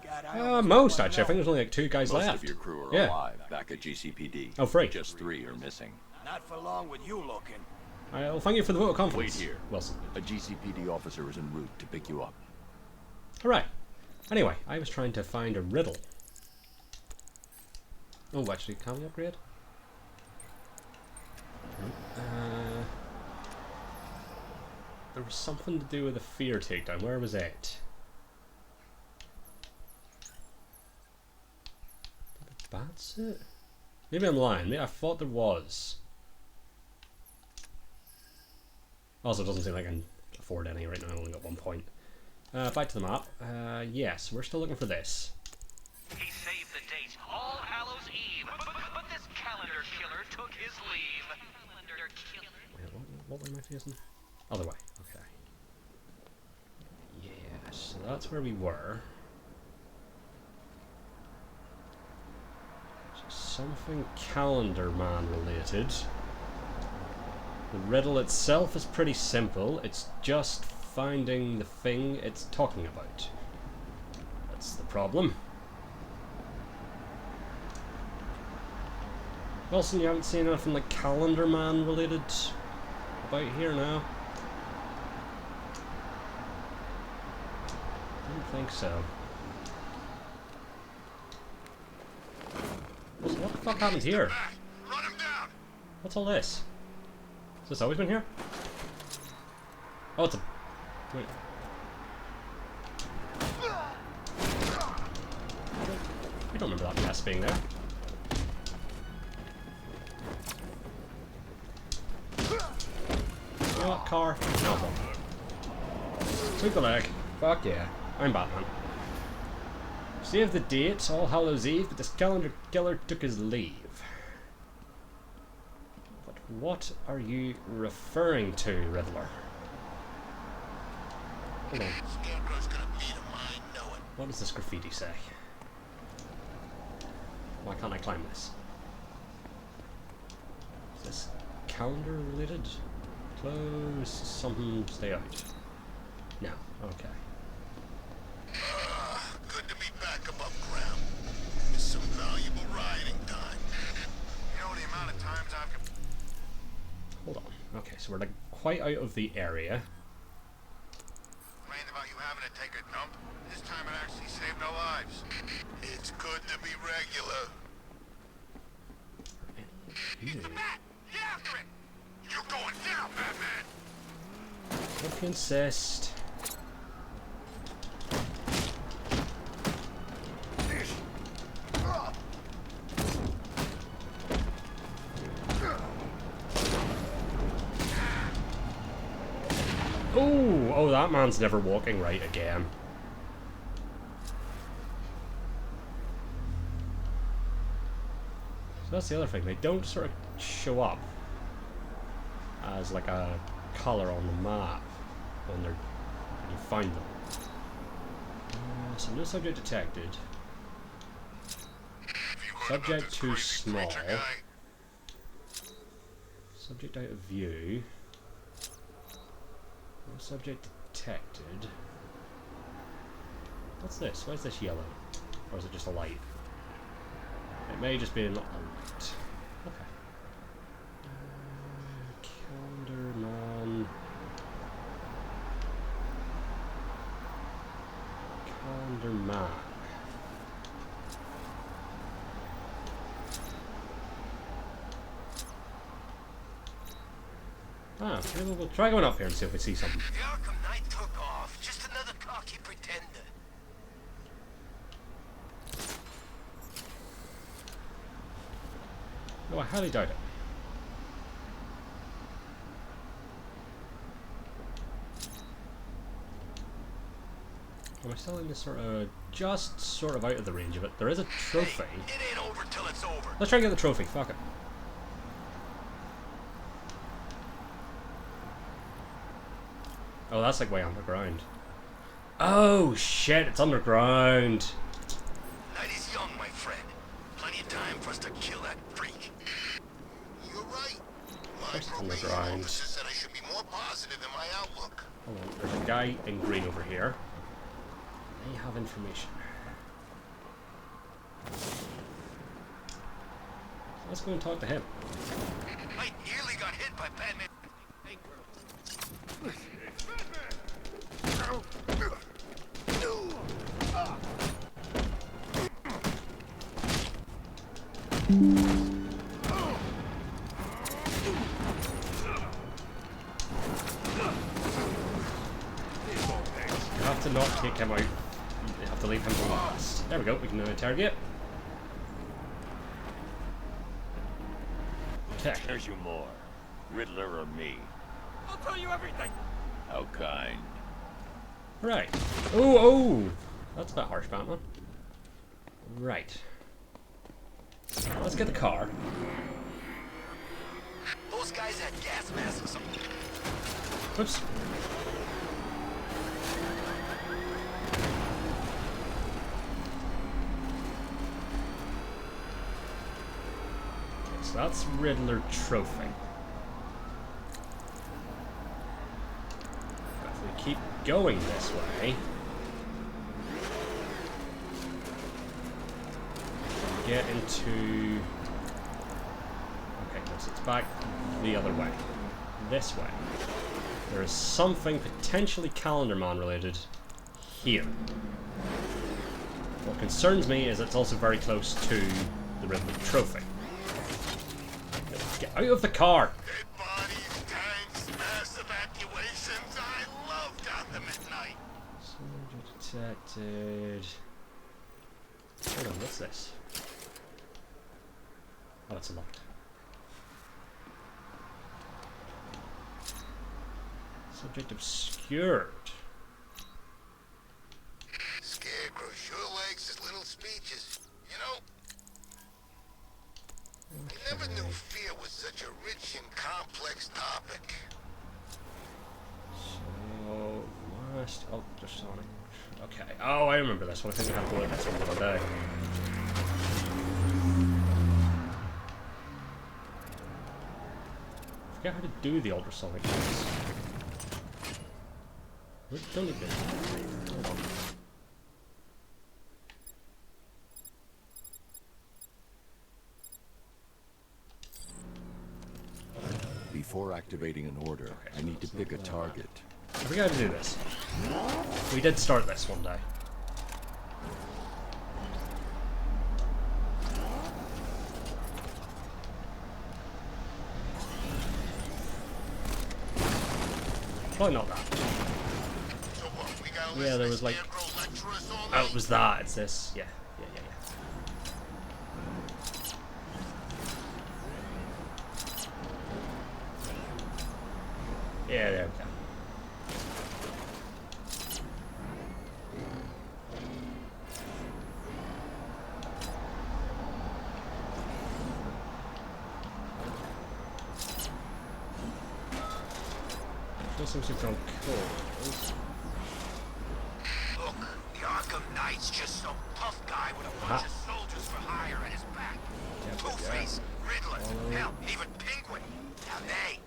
God, I almost
Most
don't
actually. I
know.
think there's only like 2 guys
Most
left.
of your crew are
Yeah.
alive back at GCPD.
Oh, free.
Just 3 are missing.
Not for long with you looking.
Well, thank you for the vote of confidence.
Wait here.
Wilson.
A GCPD officer is en route to pick you up.
Alright. Anyway, I was trying to find a riddle. Oh, actually, can we upgrade? There was something to do with a fear takedown. Where was it? That's it? Maybe I'm lying. Maybe I thought there was. Also, it doesn't seem like I can afford any right now. I only got 1 point. Back to the map. Yes, we're still looking for this.
He saved the date, All Hallows Eve, but this calendar killer took his leave. Calendar killer.
Wait, what way am I facing? Other way, okay. Yeah, so that's where we were. So something Calendar Man related. The riddle itself is pretty simple. It's just finding the thing it's talking about. That's the problem. Wilson, you haven't seen anything like Calendar Man related about here now? I don't think so. So what the fuck happened here?
Run him down.
What's all this? Has this always been here? Oh, it's a... Wait. I don't remember that mess being there. You know what, car? No. Sweep the leg. Fuck yeah. I'm Batman. Save the date, All Hallows Eve, but this calendar killer took his leave. But what are you referring to, Riddler? Hold on.
Scarecrow's gonna beat him, I know it.
What does this graffiti say? Why can't I climb this? Is this calendar related? Close something, stay out. No, okay.
Good to be back above ground. It's some valuable riding time. You know the amount of times I've...
Hold on. Okay, so we're like quite out of the area.
complained about you having to take a dump. This time it actually saved our lives. It's good to be regular. He's the bat! Get after it! You're going down, Batman!
If you insist. Oh, that man's never walking right again. that's the other thing. They don't sort of show up as like a colour on the map when you find them. So no subject detected. Subject too small. Subject out of view. No subject detected. What's this? Why is this yellow? Or is it just a light? It may just be a light. Okay. Calendar man. Calendar man. Ah, maybe we'll try going up here and see if we see something.
The Arkham Knight took off. Just another cocky pretender.
No, I highly doubt it. Am I still in this sort of... just sort of out of the range of it? There is a trophy.
Hey, it ain't over till it's over.
Let's try and get the trophy. Fuck it. Oh, that's like way underground. Oh, shit, it's underground.
Night is young, my friend. Plenty of time for us to kill that freak. You're right. My
Just
probation
underground.
officer said I should be more positive in my outlook.
Hold on, there's a guy in green over here. May have information. Let's go and talk to him.
I nearly got hit by Batman.
You have to not take him out. You have to leave him to last. There we go, we can interrogate. Okay.
Here's you more. Riddler or me?
I'll tell you everything.
How kind.
Right. Oh! That's a bit harsh, Batman. Right. Let's get the car.
Those guys had gas masks on.
Oops. Okay, so that's Riddler trophy. If we keep going this way, we get into... Okay, so it's back the other way. This way. There is something potentially Calendar Man related here. What concerns me is it's also very close to the Riddler trophy. Get out of the car!
Dead bodies, tanks, mass evacuations. I love Gotham at night.
Soldier detected. Hold on, what's this? Oh, it's locked. Subject obscured.
Scarecrow sure likes his little speeches. You know, I never knew fear was such a rich and complex topic.
So, last ultrasonic. Okay. Oh, I remember this one. I think we had to look at this one the other day. I forget how to do the ultrasonic ones. We don't need this. Hold on.
Before activating an order,
Okay,
I need to
so
pick a
let's
target.
I forgot how to do this. We did start this one day. Probably not that.
So what, we gotta
Yeah,
listen
there
to
was like...
Scarecrow lecture us all
Oh,
night?
it was that. It's this. Yeah. Yeah, there we go. Still seems to have gone cold.
Look, the Arkham Knight's just some tough guy with a bunch of soldiers for hire at his back. Two-Face, Riddler, hell, even Penguin. Now they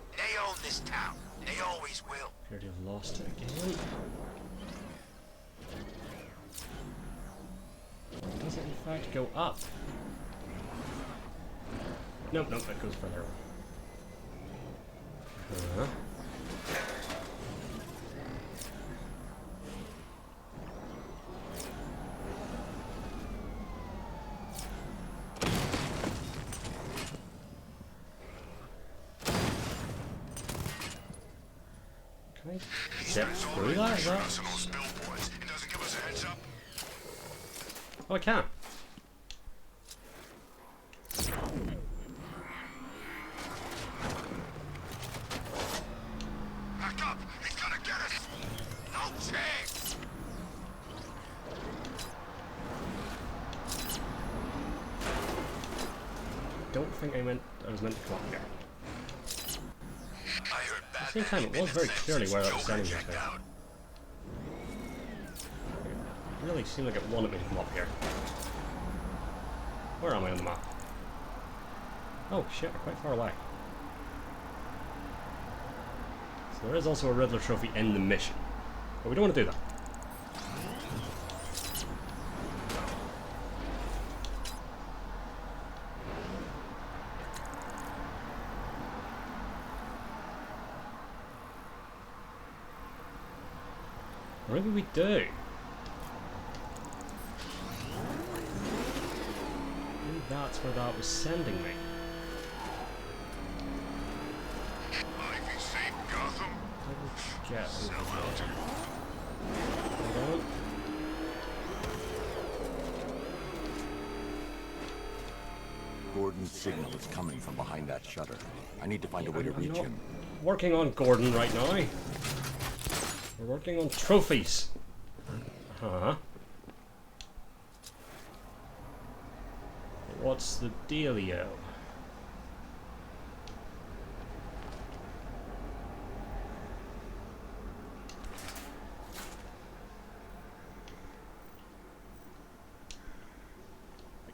own this town. They always will.
Appear to have lost it again. Does it in fact go up? Nope, nope, it goes further. Can I zip through that? Is that? Oh, I can.
Back up! He's gonna get us! No chance!
Don't think I was meant to come up here.
I heard
At the same time, it was very clearly where I was standing this thing. It really seemed like it wanted me to come up here. Where am I on the map? Oh shit, we're quite far away. So there is also a Riddler trophy in the mission. But we don't want to do that. Or maybe we do. Maybe that's where that was sending me.
Ivy saved Gotham.
Double get over there. Hold on.
Gordon's signal is coming from behind that shutter. I need to find a way to
I'm
reach
not
him.
working on Gordon right now. We're working on trophies. Huh? What's the dealio?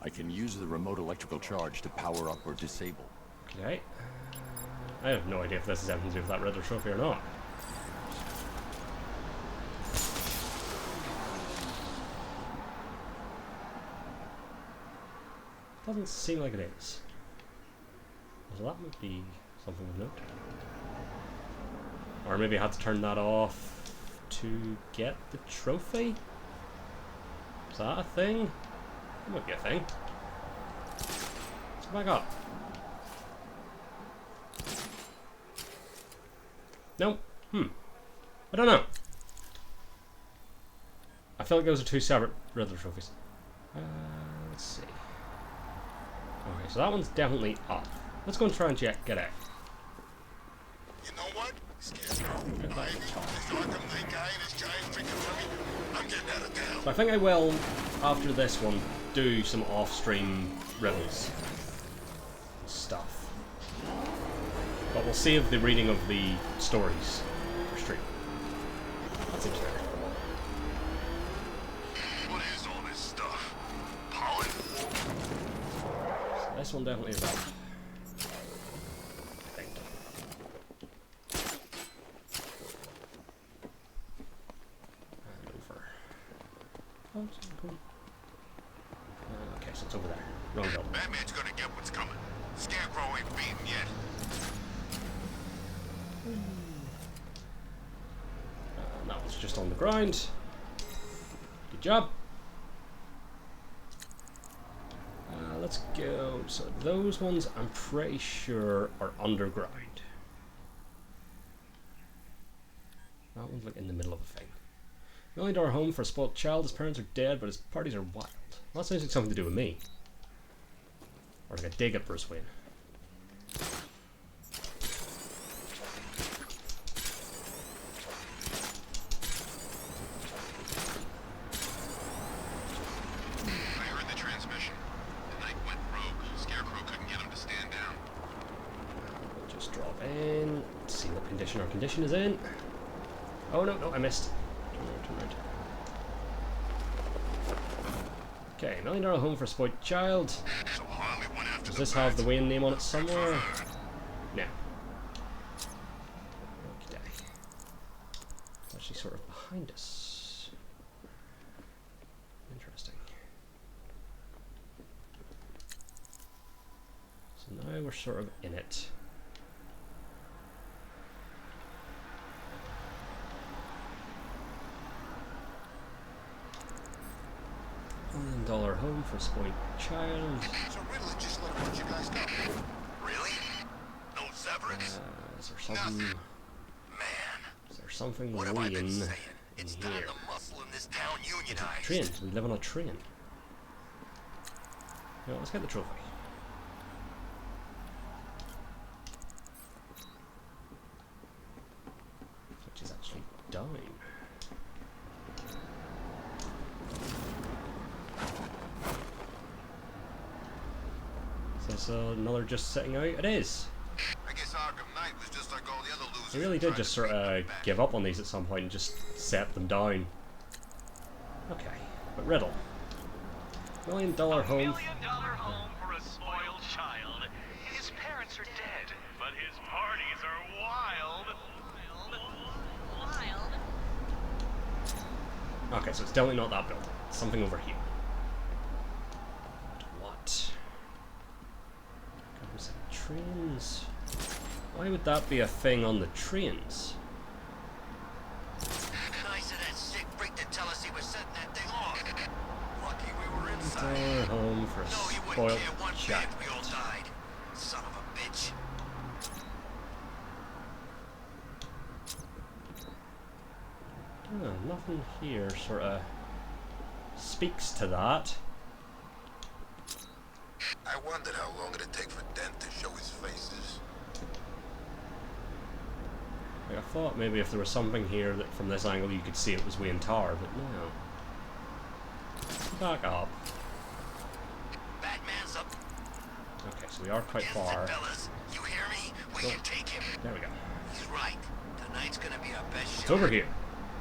I can use the remote electrical charge to power up or disable.
Okay. I have no idea if this is anything to do with that Riddler trophy or not. Doesn't seem like it is. So that might be something of note. Or maybe I had to turn that off to get the trophy? Is that a thing? That might be a thing. Let's go back up. Nope. I don't know. I feel like those are two separate Riddler trophies. Let's see. Okay, so that one's definitely up. Let's go and try and get out.
You know what? Scarecrow, Ivy, this Arkham Knight guy and his giant freaking mummy. I'm getting out of town.
So I think I will, after this one, do some off-stream riddles stuff. But we'll save the reading of the stories for stream. That seems fair.
What is all this stuff? Pollen?
So this one definitely is up. I think. And over. Oh, it's cool. Okay, so it's over there. Wrong building.
Batman's gonna get what's coming. Scarecrow ain't beaten yet.
That was just on the ground. Good job. Let's go. So those ones I'm pretty sure are underground. That one's like in the middle of a thing. We only door home for a spoiled child. His parents are dead, but his parties are wild. Well, that sounds like something to do with me. Or like a dig at Bruce Wayne.
I heard the transmission. The Knight went rogue. Scarecrow couldn't get him to stand down.
We'll just drop in. See what condition our condition is in. Oh no, no, I missed. Turn around. Okay, $1 million home for a spoiled child.
So Harley went after
Does
the
this have the
bat.
Wayne name on it somewhere? No. Okay. It's actually sort of behind us. Interesting. So now we're sort of in it. $1 million home for a spoiled child.
So Riddler just let a bunch of guys go. Really? No severance?
Is there something?
Man,
Is there something
what have I been
lean
saying?
in
It's
here?
time the muscle in this town unionized.
Trains. We live on a train. Yeah, let's get the trophy. Which is actually down. Is this another just sitting out? It is.
I guess Arkham Knight was just like all the other losers.
He really
who
did
tried
just
to
sort
bring
of
me back.
give up on these at some point and just set them down. Okay, but Riddle. $1 million
$1
home.
million home for a spoiled child. His parents are dead, but his parties are wild.
Okay, so it's definitely not that building. It's something over here. What? Comes in trains. Why would that be a thing on the trains?
Nice of that sick freak to tell us he was setting that thing off. Lucky we were inside.
$1 home for a
No, you wouldn't
spoiled
care one bit
child.
if we all died. Son of a bitch.
Oh, nothing here sort of speaks to that.
I wondered how long it'd take for Dent to show his faces.
Like, I thought maybe if there was something here that from this angle you could see it was Wayne Tower, but no. Back up.
Batman's up.
Okay, so we are quite
Against
far.
it, fellas. You hear me? We can take him.
There we go.
He's right. Tonight's gonna be our best
It's
show.
over here.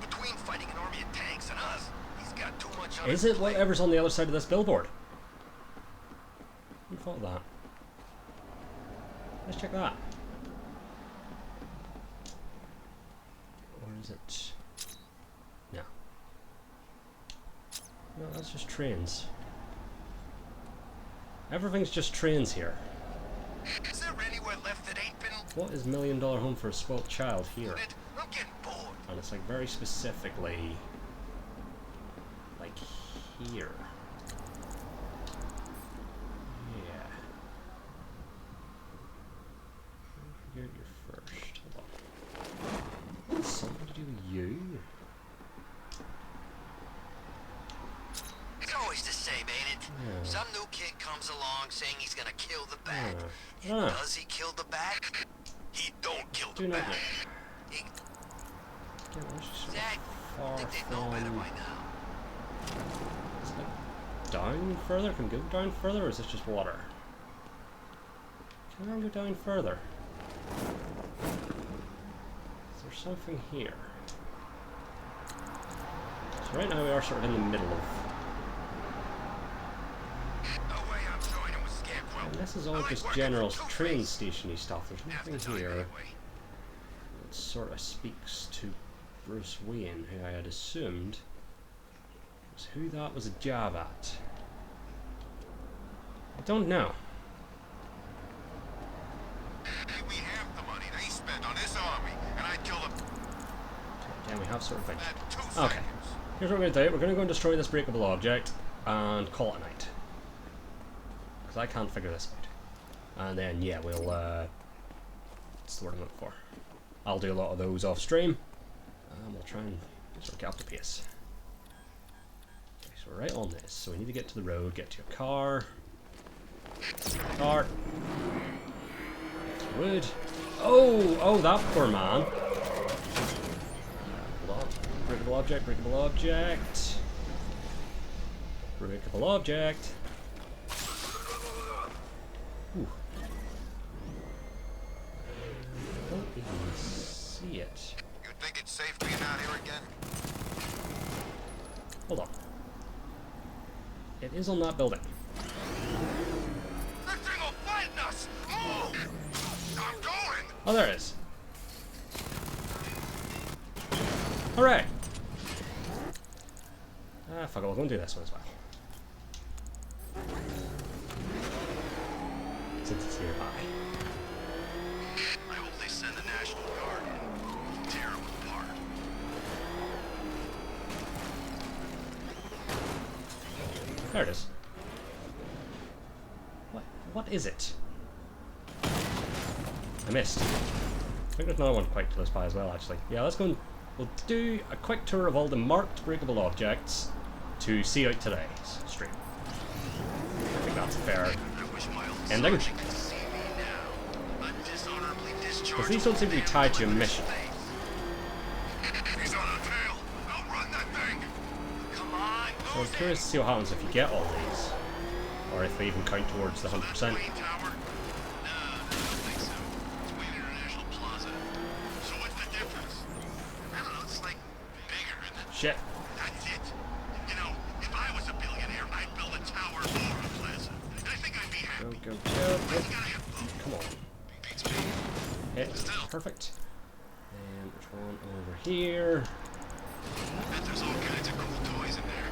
Between fighting an army of tanks and us, he's got too much on
Is
his
it
plate.
whatever's on the other side of this billboard? Who thought of that? Let's check that. Or is it? No. No, that's just trains. Everything's just trains here.
Is there anywhere left that ain't been
What is $1 million home for a spoiled child here?
looted? I'm getting bored.
And it's like very specifically like here. Yeah. You're first. Hold on. Something to do with you?
It's always the same, ain't it?
Yeah.
Some new kid comes along saying he's gonna kill the bat.
Yeah.
And
Ah.
does he kill the bat? He don't kill
Do
the
not
bat.
know.
He,
Yeah, we're just sort of
Zach, I
far
think they know better
from.
by now.
Is it down further? Can we go down further, or is this just water? Can I go down further? Is there something here? So right now we are sort of in the middle of.
No way I'm joining with Scarecrow.
And this is
I
all
like
just
working
general
with Two-Face.
train stationy stuff. There's
Half the
nothing
time,
here
anyway.
that sort of speaks to Bruce Wayne, who I had assumed was who that was a jab at. I don't know.
Give me half the money they spent on this army, and I'd kill them.
Yeah, we have sort of ventured.
That two
Okay.
seconds.
Here's what we're going to do. We're going to go and destroy this breakable object and call it a night. Because I can't figure this out. And then, yeah, we'll, what's the word I'm looking for? I'll do a lot of those off stream. And we'll try and sort of get up to pace. Okay, so we're right on this. So we need to get to the road, get to a car. Car. Wood. Oh, that poor man. Hold on. Breakable object, breakable object. Breakable object. Ooh. I don't even see it.
You think it's safe being out here again?
Hold on. It is on that building.
That thing will find us! Move! I'm going!
Oh, there it is. Hooray! Ah, fuck it, we'll go and do this one as well. Since it's nearby.
I hope they send the National Guard in. Tear them apart.
There it is. What is it? I missed. I think there's another one quite close by as well, actually. Yeah, let's go and we'll do a quick tour of all the marked breakable objects to see out today's stream. I think that's a fair
I wish my old
ending.
sergeant could see me now. I'm dishonorably discharged.
Because these don't seem to be tied to a mission.
He's on our tail. Outrun that thing. Come on,
So I'm curious to see what happens if you get all these. Or if they even count towards the 100%.
Wayne Tower? No, I don't think so. It's Wayne International Plaza. So what's the difference? I don't know, it's like bigger and
Shit.
that's it. You know, if I was a billionaire, I'd build a tower or a plaza. And I think I'd be happy.
Go.
You gotta have both.
Come on.
Beats me.
Hit. Perfect. And there's one over here.
Bet there's all kinds of cool toys in there.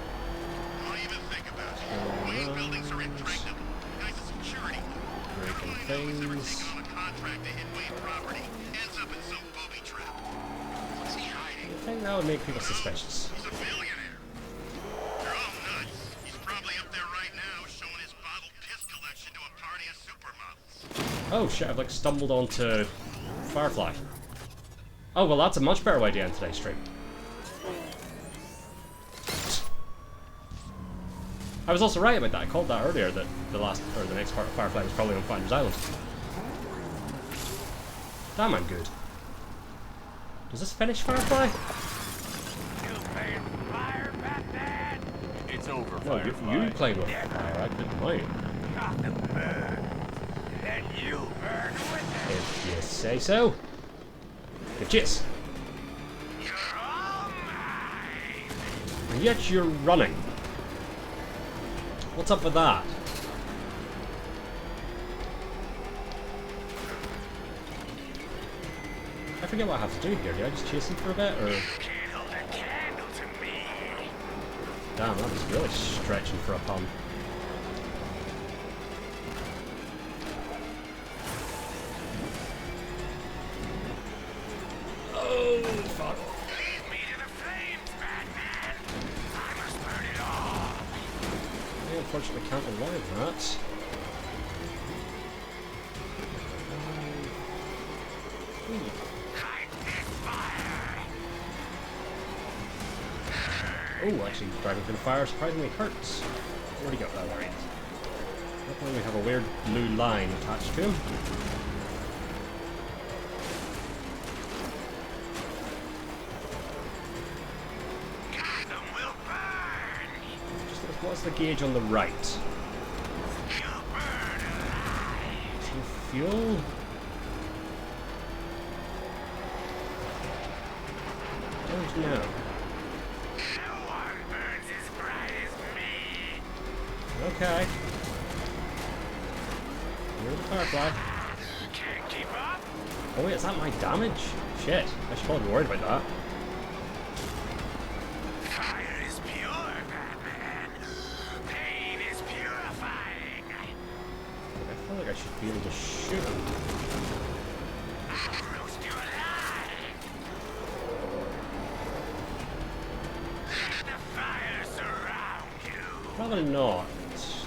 Don't even think about it. Wayne buildings are impregnable. Guys, the security.
Breaking
Everyone who's ever
things.
taken on a contract to hit Wayne property ends up in some booby trap. What's he hiding?
I think that would make people suspicious.
He's a billionaire. They're all nuts. He's probably up there right now showing his bottled piss collection to a party of supermodels.
Oh shit, I've like stumbled onto Firefly. Oh well, that's a much better way to end today's stream. I was also right about that. I called that earlier that the next part of Firefly was probably on Finder's Island. Damn, I'm good. Does this finish Firefly?
You playing fire, Batman?
It's over,
No,
Firefly.
you played with fire. I didn't mine.
Gotham burns. Then you burn with it.
If you say so. Good cheers.
You're all mine.
And yet you're running. What's up with that? I forget what I have to do here. Do I just chase him for a bit, or...?
Can't hold a candle to me.
Damn, that was really stretching for a pun. Oh, fuck.
Lead me to the flames, Batman. I must burn it all.
I unfortunately can't avoid that.
Hide this fire.
Oh, actually, driving through the fire surprisingly hurts. Where'd he go? Oh, there he is. Luckily we have a weird blue line attached to him.
Gotham will burn.
Just what's the gauge on the right?
You'll burn alive.
Some fuel? Don't know.
No one burns as bright as me.
Okay. You're the Firefly.
Can't keep up.
Oh wait, is that my damage? Shit, I should probably be worried about that.
Fire is pure, Batman. Pain is purifying.
I feel like I should be able to shoot him.
I'll roast you alive. Let the fire surround you.
Probably not.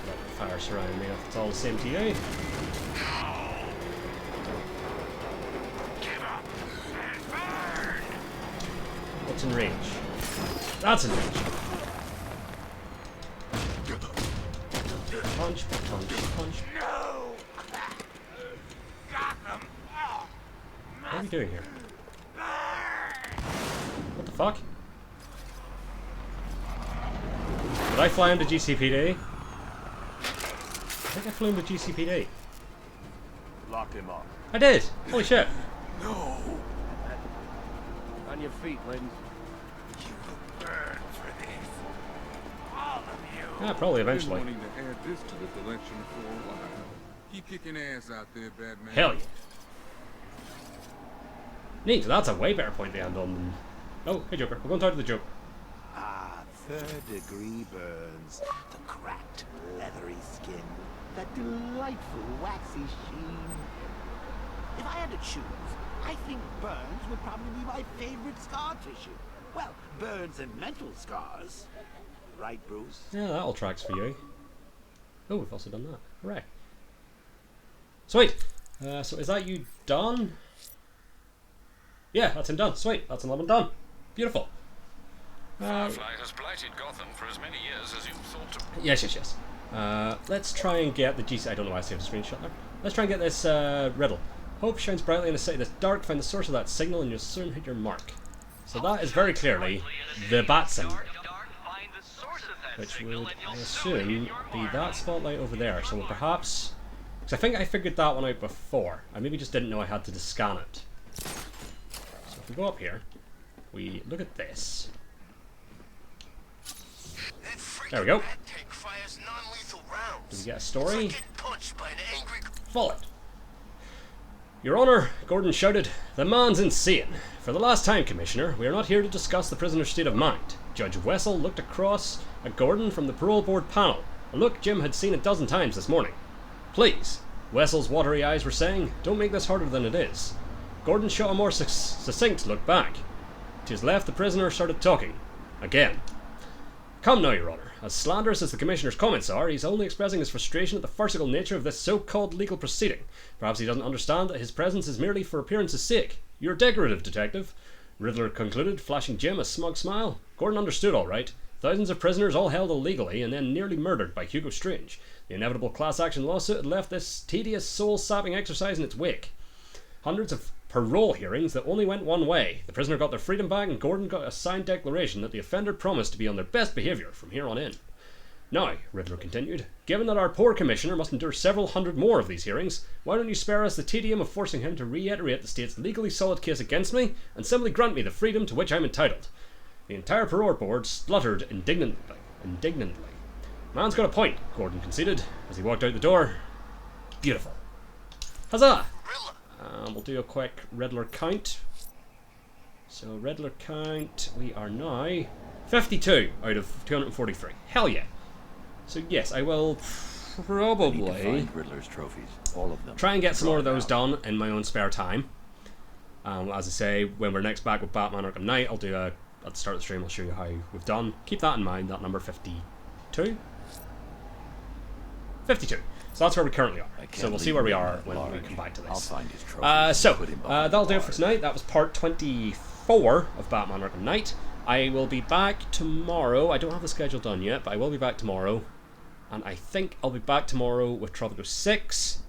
Let the fire surround me if it's all the same to you.
Give up and burn.
What's in range? That's in range. Punch, punch, punch.
No. Gotham. Oh,
What are we doing here?
burn.
What the fuck? Did I fly into GCPD? I think I flew into GCPD.
Lock him up.
I did! Holy shit!
No! On your feet, ladies.
Yeah, probably
I've been
eventually.
wanting to add this to the collection for a while. Keep kicking ass out there, Batman.
Hell yeah. Neat, that's a way better point to end on than... Oh, hey Joker, we're going to talk to the Joker.
Ah, third-degree burns. The cracked, leathery skin. That delightful, waxy sheen. If I had to choose, I think burns would probably be my favorite scar tissue. Well, burns and mental scars. Right, Bruce?
Yeah, that all tracks for you. Oh, we've also done that. Hooray. Sweet. So is that you done? Yeah, that's him done. Sweet. That's 11 done. Beautiful.
Firefly has blighted Gotham for as many years as you thought to.
Yes. Let's try and get the GC. I don't know why I saved a screenshot there. Let's try and get this riddle. Hope shines brightly in a city that's dark. Find the source of that signal and you'll soon hit your mark. So that is very clearly the bat signal, which would, I assume, be that spotlight over there. So we'll perhaps... Because I think I figured that one out before. I maybe just didn't know I had to scan it. So if we go up here, we look at this. There we go. Do we get a story? Follow it. Your Honor, Gordon shouted, the man's insane. For the last time, Commissioner, we are not here to discuss the prisoner's state of mind. Judge Wessel looked across at Gordon from the parole board panel, a look Jim had seen a dozen times this morning. Please, Wessel's watery eyes were saying, don't make this harder than it is. Gordon shot a more succinct look back. To his left, the prisoner started talking. Again. Come now, Your Honor. As slanderous as the Commissioner's comments are, he's only expressing his frustration at the farcical nature of this so-called legal proceeding. Perhaps he doesn't understand that his presence is merely for appearance's sake. You're decorative, Detective. Riddler concluded, flashing Jim a smug smile. Gordon understood all right. Thousands of prisoners all held illegally and then nearly murdered by Hugo Strange. The inevitable class-action lawsuit had left this tedious, soul-sapping exercise in its wake. Hundreds of parole hearings that only went one way. The prisoner got their freedom back and Gordon got a signed declaration that the offender promised to be on their best behaviour from here on in. Now, Riddler continued, given that our poor Commissioner must endure several hundred more of these hearings, why don't you spare us the tedium of forcing him to reiterate the state's legally solid case against me and simply grant me the freedom to which I'm entitled? The entire parole board spluttered indignantly. Man's got a point, Gordon conceded as he walked out the door. Beautiful. Huzzah! We'll do a quick Riddler count. So, Riddler count, we are now 52 out of 243. Hell yeah. So, yes, I will probably
I need to find Riddler's trophies, all of them.
try and get some more of those done in my own spare time. As I say, when we're next back with Batman Arkham Knight, I'll do at the start of the stream, I'll show you how we've done. Keep that in mind, that number 52. 52. So that's where we currently are. So we'll see where we are when we come back to this.
I'll find his trophies.
That'll do it for tonight. That was part 24 of Batman Arkham Knight. I will be back tomorrow. I don't have the schedule done yet, but I will be back tomorrow. And I think I'll be back tomorrow with Tropico 6.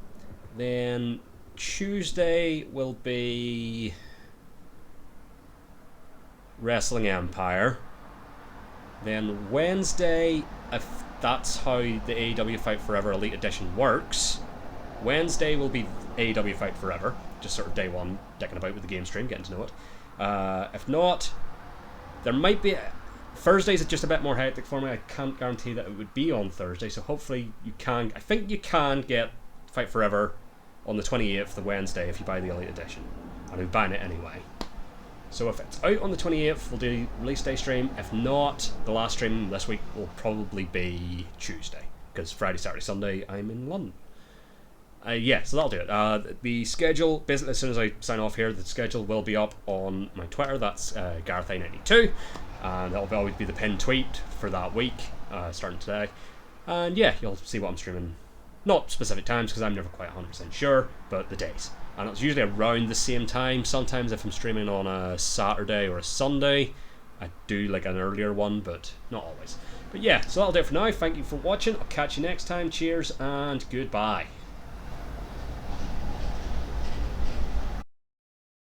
Then Tuesday will be Wrestling Empire. Then Wednesday, if that's how the AEW Fight Forever Elite Edition works, Wednesday will be AEW Fight Forever, just sort of day one, dicking about with the game stream, getting to know it. If not, there might be... Thursdays are just a bit more hectic for me. I can't guarantee that it would be on Thursday, so hopefully you can... I think you can get Fight Forever on the 28th, the Wednesday, if you buy the Elite Edition. And I'm buying it anyway. So if it's out on the 28th, we'll do release day stream. If not, the last stream this week will probably be Tuesday, because Friday, Saturday, Sunday, I'm in London. Yeah, so that'll do it. The schedule, basically as soon as I sign off here, the schedule will be up on my Twitter. That's GarethA92, and that'll always be the pinned tweet for that week, starting today. And yeah, you'll see what I'm streaming. Not specific times, because I'm never quite 100% sure, but the days. And it's usually around the same time. Sometimes if I'm streaming on a Saturday or a Sunday, I do like an earlier one, but not always. But yeah, so that'll do it for now. Thank you for watching. I'll catch you next time. Cheers and goodbye.